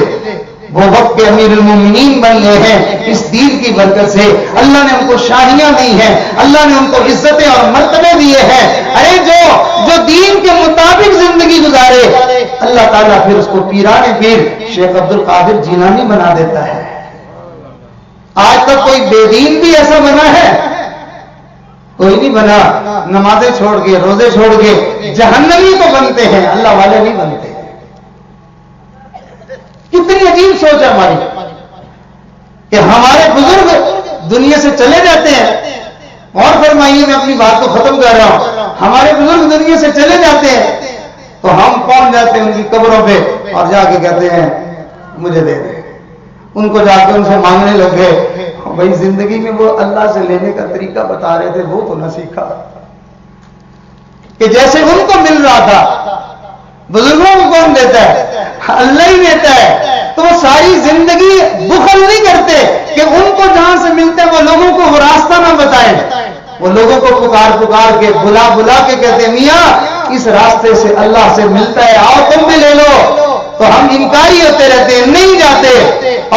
وہ وقت کے امیر المومنین بن گئے ہیں اس دین کی برکت سے۔ اللہ نے ان کو شاہیاں دی ہیں، اللہ نے ان کو عزتیں اور مرتبے دیے ہیں۔ ارے جو دین کے مطابق زندگی گزارے اللہ تعالیٰ پھر اس کو پیرانے پیر شیخ عبد القادر جیلانی بنا دیتا ہے۔ آج تک کوئی بے دین بھی ایسا بنا ہے؟ کوئی نہیں بنا۔ نمازیں چھوڑ کے، روزے چھوڑ کے جہنمی تو بنتے ہیں، اللہ والے نہیں بنتے۔ کتنی عجیب سوچ ہے ہماری کہ ہمارے بزرگ دنیا سے چلے جاتے ہیں، اور فرمائیے میں اپنی بات کو ختم کر رہا ہوں، ہمارے بزرگ دنیا سے چلے جاتے ہیں تو ہم پہنچ جاتے ہیں ان کی قبروں پہ اور جا کے کہتے ہیں مجھے دے دیں۔ ان کو جا کے ان سے مانگنے لگ گئے، بھائی زندگی میں وہ اللہ سے لینے کا طریقہ بتا رہے تھے وہ تو نہ سیکھا کہ جیسے ان کو مل رہا تھا۔ بزرگوں کو کون دیتا ہے؟ اللہ ہی دیتا ہے۔ تو وہ ساری زندگی بخل نہیں کرتے کہ ان کو جہاں سے ملتے ہیں وہ لوگوں کو وہ راستہ نہ بتائیں، وہ لوگوں کو پکار کے بلا کے کہتے ہیں میاں اس راستے سے اللہ سے ملتا ہے، آؤ تم بھی لے لو۔ تو ہم انکاری ہوتے رہتے ہیں، نہیں جاتے،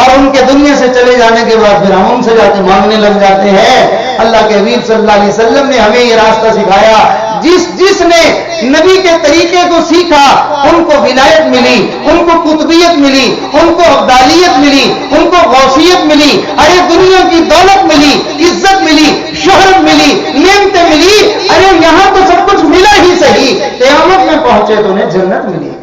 اور ان کے دنیا سے چلے جانے کے بعد پھر ہم ان سے جا کے مانگنے لگ جاتے ہیں۔ اللہ کے حبیب صلی اللہ علیہ وسلم نے ہمیں یہ راستہ سکھایا۔ جس نے نبی کے طریقے کو سیکھا ان کو ولایت ملی، ان کو قطبیت ملی، ان کو ابدالیت ملی، ان کو غوثیت ملی، ارے دنیا کی دولت ملی، عزت ملی، شہرت ملی، نعمتیں ملی، ارے یہاں تو سب کچھ ملا ہی صحیح، قیامت میں پہنچے تو انہیں جنت ملی۔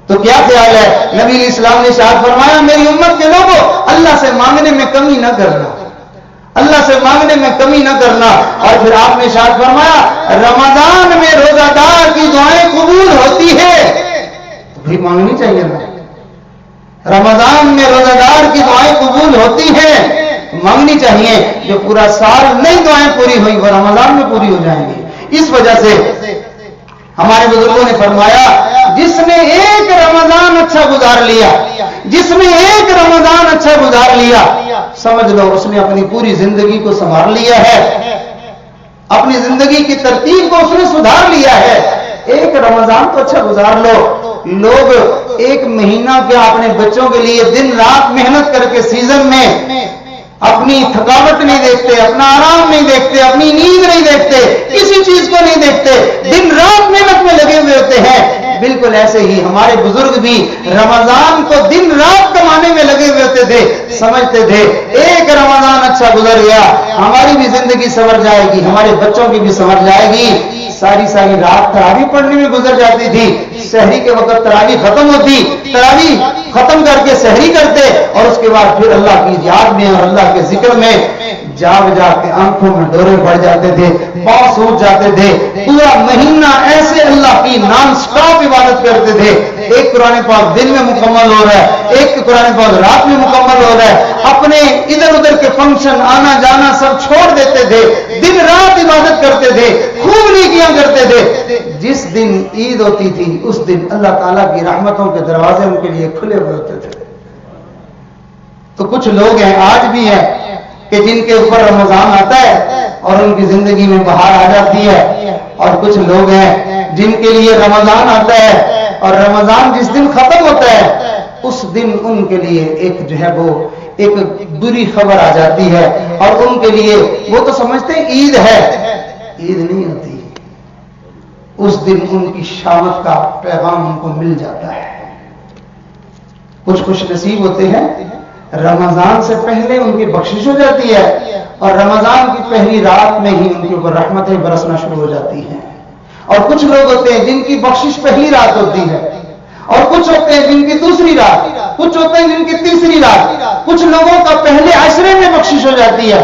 تو کیا خیال ہے؟ نبی علیہ السلام نے ارشاد فرمایا میری امت کے لوگوں اللہ سے مانگنے میں کمی نہ کرنا، اللہ سے مانگنے میں کمی نہ کرنا۔ اور پھر آپ نے ارشاد فرمایا رمضان میں روزہ دار کی دعائیں قبول ہوتی ہے، تو بھی مانگنی چاہیے نا۔ رمضان میں روزہ دار کی دعائیں قبول ہوتی ہیں، مانگنی چاہیے۔ جو پورا سال نہیں دعائیں پوری ہوئی وہ رمضان میں پوری ہو جائیں گی۔ اس وجہ سے ہمارے بزرگوں نے فرمایا جس نے ایک رمضان اچھا گزار لیا، جس نے ایک رمضان اچھا گزار لیا، سمجھ لو اس نے اپنی پوری زندگی کو سنبھال لیا ہے، اپنی زندگی کی ترتیب کو اس نے سدھار لیا ہے۔ ایک رمضان تو اچھا گزار لو۔ لوگ ایک مہینہ کیا اپنے بچوں کے لیے دن رات محنت کر کے سیزن میں اپنی تھکاوٹ نہیں دیکھتے، اپنا آرام نہیں دیکھتے، اپنی نیند نہیں دیکھتے، کسی چیز کو نہیں دیکھتے، دن رات محنت میں لگے ہوئے ہوتے ہیں۔ بالکل ایسے ہی ہمارے بزرگ بھی رمضان کو دن رات کمانے میں لگے ہوئے ہوتے تھے، سمجھتے تھے ایک رمضان اچھا گزر گیا ہماری بھی زندگی سنور جائے گی، ہمارے بچوں کی بھی سنور جائے گی۔ ساری رات تراویح پڑھنے میں گزر جاتی تھی، سحری کے وقت تراویح ختم ہوتی، تراویح ختم کر کے سحری کرتے، اور اس کے بعد پھر اللہ کی یاد میں اور اللہ کے ذکر میں جاگ کے آنکھوں میں ڈورے پڑ جاتے تھے، پاؤں سوج جاتے تھے۔ پورا مہینہ ایسے اللہ کی نان سٹاپ عبادت کرتے تھے۔ ایک قرآن پاک دن میں مکمل ہو رہا ہے، ایک قرآن پاک رات میں مکمل ہو رہا ہے، اپنے ادھر ادھر کے فنکشن آنا جانا سب چھوڑ دیتے تھے، دن رات عبادت کرتے تھے، خوب نیکیاں کرتے تھے۔ جس دن عید ہوتی تھی اس دن اللہ تعالیٰ کی رحمتوں کے دروازے ان کے لیے کھلے ہوئے ہوتے تھے۔ تو کچھ لوگ ہیں آج بھی ہیں کہ جن کے اوپر رمضان آتا ہے اور ان کی زندگی میں بہار آ جاتی ہے، اور کچھ لوگ ہیں جن کے لیے رمضان آتا ہے اور رمضان جس دن ختم ہوتا ہے اس دن ان کے لیے ایک جو ہے وہ ایک بری خبر آ جاتی ہے، اور ان کے لیے وہ تو سمجھتے ہیں عید ہے، عید نہیں ہوتی، اس دن ان کی شامت کا پیغام ان کو مل جاتا ہے۔ کچھ خوش نصیب ہوتے ہیں، رمضان سے پہلے ان کی بخشش ہو جاتی ہے، اور رمضان کی پہلی رات میں ہی ان کے اوپر رحمتیں برسنا شروع ہو جاتی ہیں۔ اور کچھ لوگ ہوتے ہیں جن کی بخشش پہلی رات ہوتی ہے، اور کچھ ہوتے ہیں جن کی دوسری رات، کچھ ہوتے ہیں جن کی تیسری رات، کچھ لوگوں کا پہلے عشرے میں بخشش ہو جاتی ہے،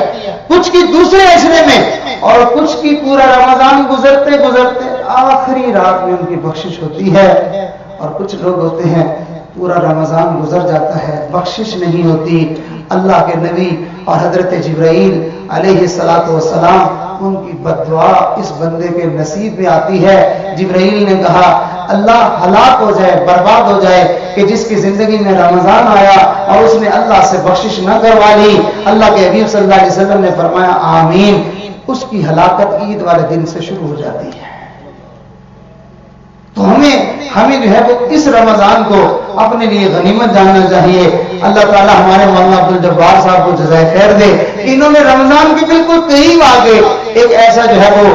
کچھ کی دوسرے عشرے میں، اور کچھ کی پورا رمضان گزرتے گزرتے آخری رات میں ان کی بخشش ہوتی ہے، اور کچھ لوگ ہوتے ہیں پورا رمضان گزر جاتا ہے، بخشش نہیں ہوتی۔ اللہ کے نبی اور حضرت جبرائیل علیہ السلام ان کی بد دعا اس بندے کے نصیب میں آتی ہے۔ جبرائیل نے کہا اللہ ہلاک ہو جائے، برباد ہو جائے کہ جس کی زندگی میں رمضان آیا اور اس نے اللہ سے بخشش نہ کروا لی۔ اللہ کے حبیب صلی اللہ علیہ وسلم نے فرمایا آمین۔ اس کی ہلاکت عید والے دن سے شروع ہو جاتی ہے۔ تو ہمیں جو ہے وہ اس رمضان کو اپنے لیے غنیمت جاننا چاہیے۔ اللہ تعالیٰ ہمارے مولانا عبدالجبار صاحب کو جزائے خیر دے کہ انہوں نے رمضان کے بالکل قریب آ کے ایک ایسا جو ہے وہ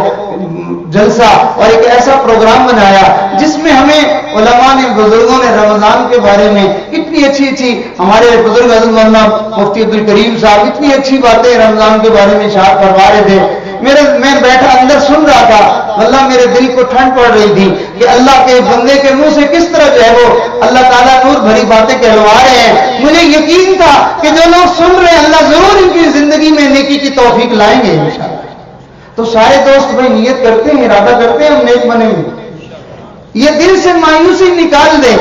جلسہ اور ایک ایسا پروگرام بنایا جس میں ہمیں علماء نے، بزرگوں نے رمضان کے بارے میں اتنی اچھی اچھی، ہمارے بزرگ حضرت مولانا مفتی عبدالکریم صاحب اتنی اچھی باتیں رمضان کے بارے میں اشاعت کروا رہے تھے۔ میں بیٹھا اندر سن رہا تھا، واللہ میرے دل کو ٹھنڈ پڑ رہی تھی کہ اللہ کے بندے کے منہ سے کس طرح جو ہے وہ اللہ تعالیٰ نور بھری باتیں کہلوا رہے ہیں۔ مجھے یقین تھا کہ جو لوگ سن رہے ہیں اللہ ضرور ان کی زندگی میں نیکی کی توفیق لائیں گے انشاءاللہ۔ تو سارے دوست بھائی نیت کرتے ہیں، ارادہ کرتے ہیں ہم نیک بنیں گے۔ یہ دل سے مایوسی نکال دیں۔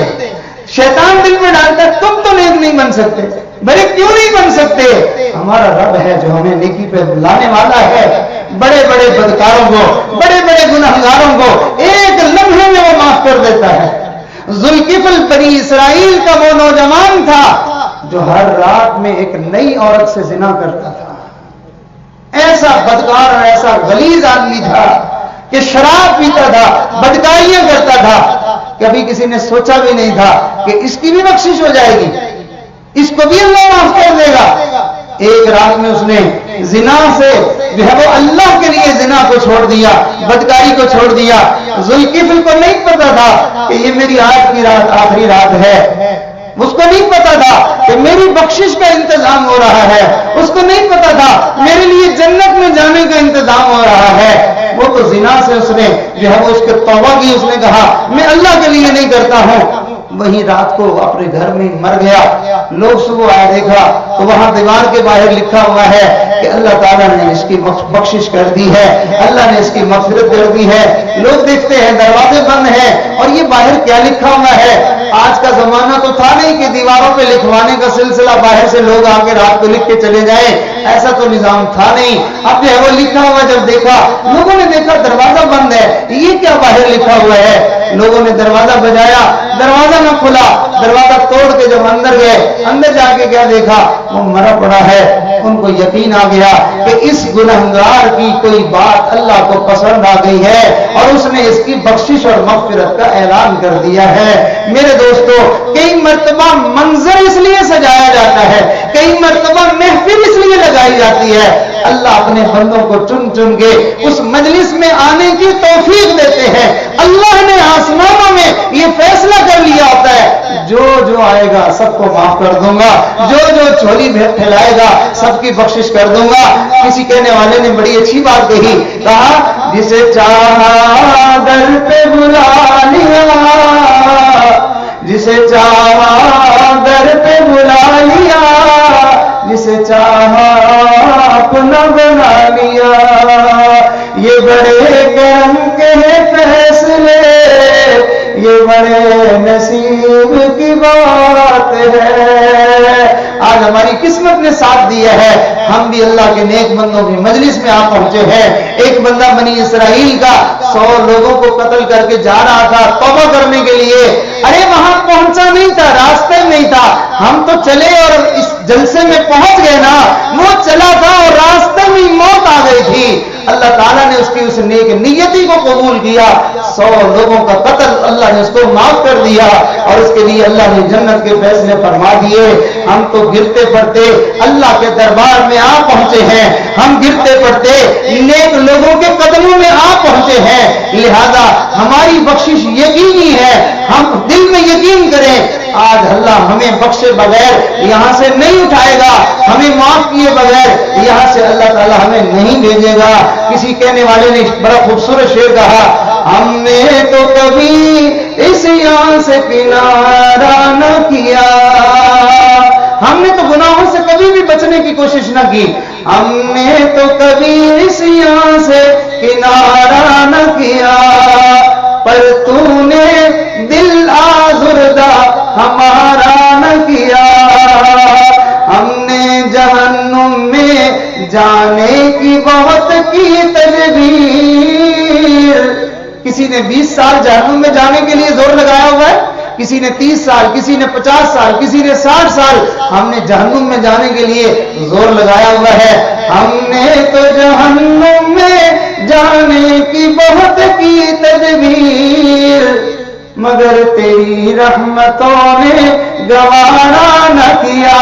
شیطان دل میں ڈالتا ہے تم تو نیک نہیں بن سکتے، بڑے کیوں نہیں بن سکتے؟ ہمارا رب ہے جو ہمیں نیکی پہ لانے والا ہے۔ بڑے بڑے بدکاروں کو، بڑے بڑے گنہگاروں کو ایک لمحے میں وہ معاف کر دیتا ہے۔ ذوالکفل بنی اسرائیل کا وہ نوجوان تھا جو ہر رات میں ایک نئی عورت سے زنا کرتا تھا۔ ایسا بدکار اور ایسا غلیظ آدمی تھا کہ شراب پیتا تھا، بدکاریاں کرتا تھا۔ کبھی کسی نے سوچا بھی نہیں تھا کہ اس کی بھی بخشش ہو جائے گی، اس کو بھی اللہ معاف کر دے گا۔ ایک رات میں اس نے زنا سے جو ہے وہ اللہ کے لیے زنا کو چھوڑ دیا، بدکاری کو چھوڑ دیا۔ ذوالکفل کو نہیں پتا تھا کہ یہ میری آج کی رات آخری رات ہے، اس کو نہیں پتا تھا کہ میری بخشش کا انتظام ہو رہا ہے، اس کو نہیں پتا تھا میرے لیے جنت میں جانے کا انتظام ہو رہا ہے۔ وہ تو زنا سے اس نے جو ہے وہ اس کے توبہ کی، اس نے کہا میں اللہ کے لیے نہیں کرتا ہوں۔ وہی رات کو اپنے گھر میں مر گیا۔ لوگ صبح آئے دیکھا تو وہاں دیوار کے باہر لکھا ہوا ہے کہ اللہ تعالیٰ نے اس کی بخشش کر دی ہے، اللہ نے اس کی مغفرت کر دی ہے۔ لوگ دیکھتے ہیں دروازے بند ہیں، اور یہ باہر کیا لکھا ہوا ہے؟ آج کا زمانہ تو تھا نہیں کہ دیواروں پہ لکھوانے کا سلسلہ باہر سے لوگ آ کے رات کو لکھ کے چلے جائیں، ایسا تو نظام تھا نہیں۔ اب جو ہے وہ لکھا ہوا جب دیکھا، لوگوں نے دیکھا دروازہ بند ہے، یہ کیا باہر لکھا ہوا ہے؟ لوگوں نے دروازہ بجایا، دروازہ نہ کھلا۔ دروازہ توڑ کے جب اندر گئے، اندر جا کے کیا دیکھا؟ وہ مرا پڑا ہے۔ ان کو یقین آ گیا کہ اس گنہگار کی کوئی بات اللہ کو پسند آ گئی ہے اور اس نے اس کی بخشش اور مغفرت کا اعلان کر دیا ہے۔ میرے دوستو، کئی مرتبہ منظر اس لیے سجایا جاتا ہے، کئی مرتبہ محفل اس لیے لگائی جاتی ہے، اللہ اپنے بندوں کو چن چن کے اس مجلس میں آنے کی توفیق دیتے ہیں۔ اللہ نے آسمانوں میں یہ فیصلہ کر لیا ہوتا ہے جو جو آئے گا سب کو معاف کر دوں گا، جو جو جھولی پھیلائے گا سب کی بخشش کر دوں گا۔ کسی کہنے والے نے بڑی اچھی بات کہی، کہا جسے چاہا در پہ بلا لیا، جسے چاہا در پہ بلا لیا، جسے چاہا اپنا بنا لیا، یہ بڑے کرم کے فیصلے، یہ بڑے نصیب کی بات ہے۔ آج ہماری قسمت نے ساتھ دیا ہے، ہم بھی اللہ کے نیک بندوں کی مجلس میں آ پہنچے ہیں۔ ایک بندہ بنی اسرائیل کا 100 لوگوں کو قتل کر کے جا رہا تھا توبہ کرنے کے لیے، ارے وہاں پہنچا نہیں تھا، راستے میں نہیں تھا، ہم تو چلے اور اس جلسے میں پہنچ گئے نا، وہ چلا تھا اور راستے میں موت آ گئی تھی۔ اللہ تعالیٰ نے اس کی اس نیک نیتی کو قبول کیا، 100 لوگوں کا قتل اللہ نے اس کو معاف کر دیا اور اس کے لیے اللہ نے جنت کے فیصلے فرما دیے۔ ہم تو گرتے پڑتے اللہ کے دربار میں آ پہنچے ہیں، ہم گرتے پڑتے نیک لوگوں کے قدموں میں آ پہنچے ہیں، لہذا ہماری بخشش یقینی ہے۔ ہم دل میں یقین کریں آج اللہ ہمیں بخشے بغیر یہاں سے نہیں اٹھائے گا، ہمیں معاف کیے بغیر یہاں سے اللہ تعالی ہمیں نہیں بھیجے گا۔ کسی کہنے والے نے بڑا خوبصورت شعر کہا، ہم نے تو کبھی اس یہاں سے کنارہ نہ کیا، ہم نے تو گناہوں سے کبھی بھی بچنے کی کوشش نہ کی، ہم نے تو کبھی اس یہاں سے کنارہ نہ کیا، پر تو نے دل آزردہ ہمارا نہ کیا، ہم نے جہنم میں جانے کی بہت کی تدبیر۔ کسی نے 20 سال جہنم میں جانے کے لیے زور لگایا ہوا ہے، کسی نے 30 سال، کسی نے 50 سال، کسی نے 60 سال، ہم نے جہنم میں جانے کے لیے زور لگایا ہوا ہے۔ ہم نے تو جہنم میں جانے کی بہت کی تدبیر، مگر تیری رحمتوں نے گوارا نہ کیا،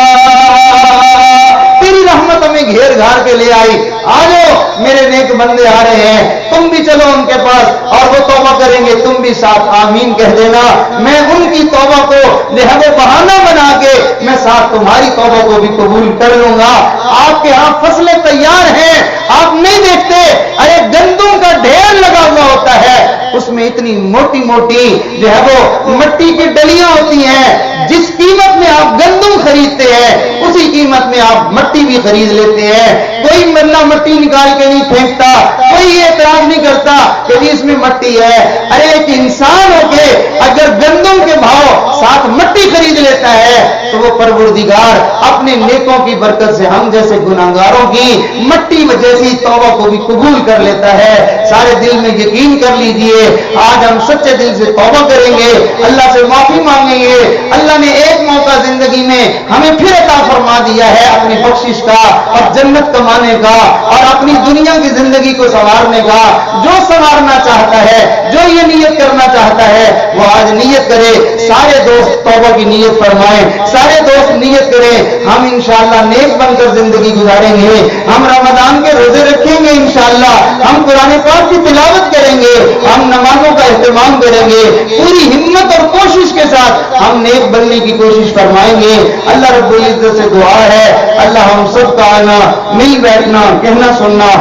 تیری رحمت ہمیں گھیر گھار کے لے آئی۔ آجو میرے نیک بندے آ رہے ہیں، تم بھی چلو ان کے پاس اور وہ توبہ کریں گے، تم بھی ساتھ آمین کہہ دینا۔ میں ان کی توبہ کو لہذا بہانہ بنا کے میں ساتھ تمہاری توبہ کو بھی قبول کر لوں گا۔ آپ کے ہاں فصلیں تیار ہیں، آپ نہیں دیکھتے، ارے گندم کا ڈھیر لگا ہوا ہوتا ہے، اس میں اتنی موٹی موٹی جو ہے وہ مٹی کی ڈلیاں ہوتی ہیں، جس قیمت میں آپ گندم خریدتے ہیں اسی قیمت میں آپ مٹی بھی خرید لیتے ہیں۔ کوئی ملہ مٹی نکال کے نہیں پھینکتا، کوئی یہ اعتراض نہیں کرتا کہ جی اس میں مٹی ہے۔ ارے ایک انسان ہو کے اگر گندم کے بھاؤ ساتھ مٹی خرید لیتا ہے تو وہ پروردگار اپنے نیکوں کی برکت سے ہم جیسے گناہگاروں کی مٹی جیسی توبہ کو بھی قبول کر لیتا ہے۔ سارے دل میں یقین کر لیجئے، آج ہم سچے دل سے توبہ کریں گے، اللہ سے معافی مانگیں گے۔ اللہ نے ایک موقع زندگی میں ہمیں پھر عطا فرما دیا ہے اپنی بخشش کا اور جنت کمانے کا اور اپنی دنیا کی زندگی کو سنوارنے کا۔ جو سنوارنا چاہتا ہے، جو یہ نیت کرنا چاہتا ہے وہ آج نیت کرے۔ سارے دوست توبہ کی نیت فرمائیں، سارے دوست نیت کریں، ہم انشاءاللہ نیک بن کر زندگی گزاریں گے، ہم رمضان کے روزے رکھیں گے انشاءاللہ، ہم قرآن پاک کی تلاوت کریں گے، ہم نمازوں کا اہتمام کریں گے، پوری ہمت اور کوشش کے ساتھ ہم نیک بننے کی کوشش فرمائیں گے۔ اللہ رب العزت سے دعا ہے اللہ ہم سب کا آنا، مل بیٹھنا، کہنا سننا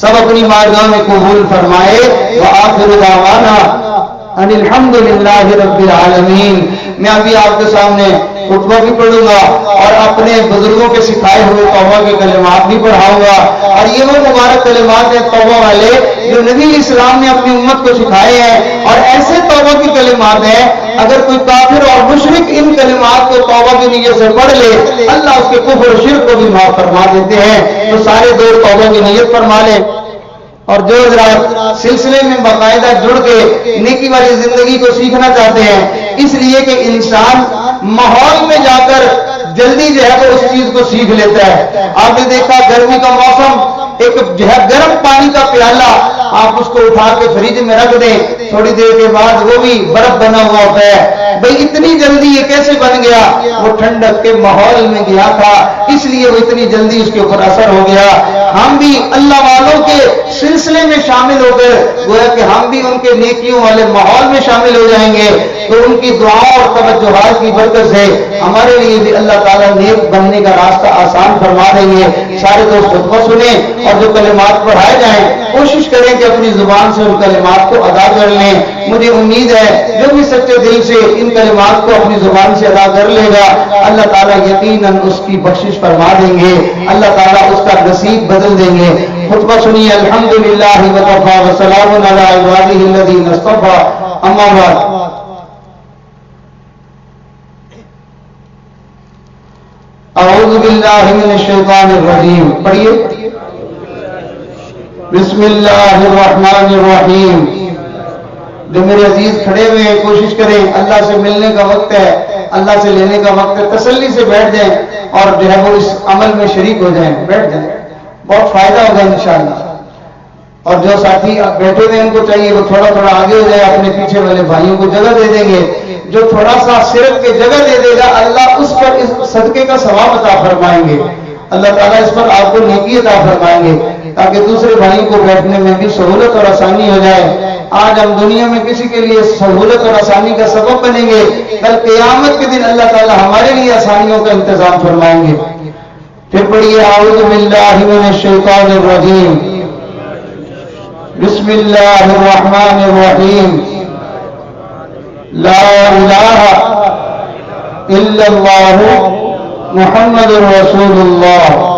سب اپنی بارگاہ میں قبول فرمائے۔ وآخر دعوانا ان الحمد للہ رب العالمین۔ میں ابھی آپ کے سامنے خطبہ بھی پڑھوں گا اور اپنے بزرگوں کے سکھائے ہوئے توبہ کے کلمات بھی پڑھاؤں گا، اور یہ وہ مبارک کلمات ہیں توبہ والے جو نبی اسلام نے اپنی امت کو سکھائے ہیں، اور ایسے توبہ کی کلمات ہیں اگر کوئی کافر اور مشرک ان کلمات کو توبہ کی نیت سے پڑھ لے اللہ اس کے کفر و شرک کو بھی معاف فرما دیتے ہیں۔ تو سارے دوست توبہ کی نیت فرما لیں، اور جو حضرات سلسلے میں باقاعدہ جڑ کے نیکی والی زندگی کو سیکھنا چاہتے ہیں، اس لیے کہ انسان ماحول میں جا کر جلدی جو ہے وہ اس چیز کو سیکھ لیتا ہے۔ آپ نے دیکھا گرمی کا موسم، ایک جو ہے گرم پانی کا پیالہ آپ اس کو اٹھا کے فریج میں رکھ دیں، تھوڑی دیر کے بعد وہ بھی برف بنا ہوا ہوتا ہے۔ بھئی اتنی جلدی یہ کیسے بن گیا؟ وہ ٹھنڈک کے ماحول میں گیا تھا، اس لیے وہ اتنی جلدی اس کے اوپر اثر ہو گیا۔ ہم بھی اللہ والوں کے سلسلے میں شامل ہو کر گویا کہ ہم بھی ان کے نیکیوں والے ماحول میں شامل ہو جائیں گے تو ان کی دعاؤں اور توجہات کی برکت سے ہمارے لیے بھی اللہ تعالیٰ نیک بننے کا راستہ آسان فرما دیں گے۔ سارے دوست خطبہ سنیں اور جو کلمات پڑھائے جائیں کوشش کریں کہ اپنی زبان سے ان کلمات کو ادا کر لیں۔ مجھے امید ہے جو بھی سچے دل سے ان کلمات کو اپنی زبان سے ادا کر لے گا اللہ تعالیٰ یقیناً اس کی بخشش فرما دیں گے، اللہ تعالیٰ اس کا نصیب بدل دیں گے۔ خطبہ سنیے۔ الحمدللہ وکفی وسلام علی عبادہ الذین اصطفی، اما بعد۔ اعوذ باللہ من الشیطان الرجیم، پڑھیے۔ بسم اللہ الرحمن الرحیم۔ جو میرے عزیز کھڑے ہوئے ہیں کوشش کریں، اللہ سے ملنے کا وقت ہے، اللہ سے لینے کا وقت ہے، تسلی سے بیٹھ جائیں اور جو ہے وہ اس عمل میں شریک ہو جائیں، بیٹھ جائیں، بہت فائدہ ہوگا انشاءاللہ۔ اور جو ساتھی بیٹھے ہوئے ان کو چاہیے وہ تھوڑا تھوڑا آگے ہو جائے، اپنے پیچھے والے بھائیوں کو جگہ دے دیں گے. جو تھوڑا سا صرف کے جگہ دے دے گا اللہ اس پر اس صدقے کا ثواب عطا فرمائیں گے. اللہ تعالیٰ اس پر آپ کو نیکی عطا فرمائیں گے تاکہ دوسرے بھائیوں کو بیٹھنے میں بھی سہولت اور آسانی ہو جائے. آج ہم دنیا میں کسی کے لیے سہولت اور آسانی کا سبب بنیں گے، کل قیامت کے دن اللہ تعالیٰ ہمارے لیے آسانیوں کا انتظام فرمائیں گے. پھر پڑھیے اعوذ باللہ من الشیطان الرجیم، بسم اللہ الرحمن الرحیم، لا الہ الا اللہ محمد رسول اللہ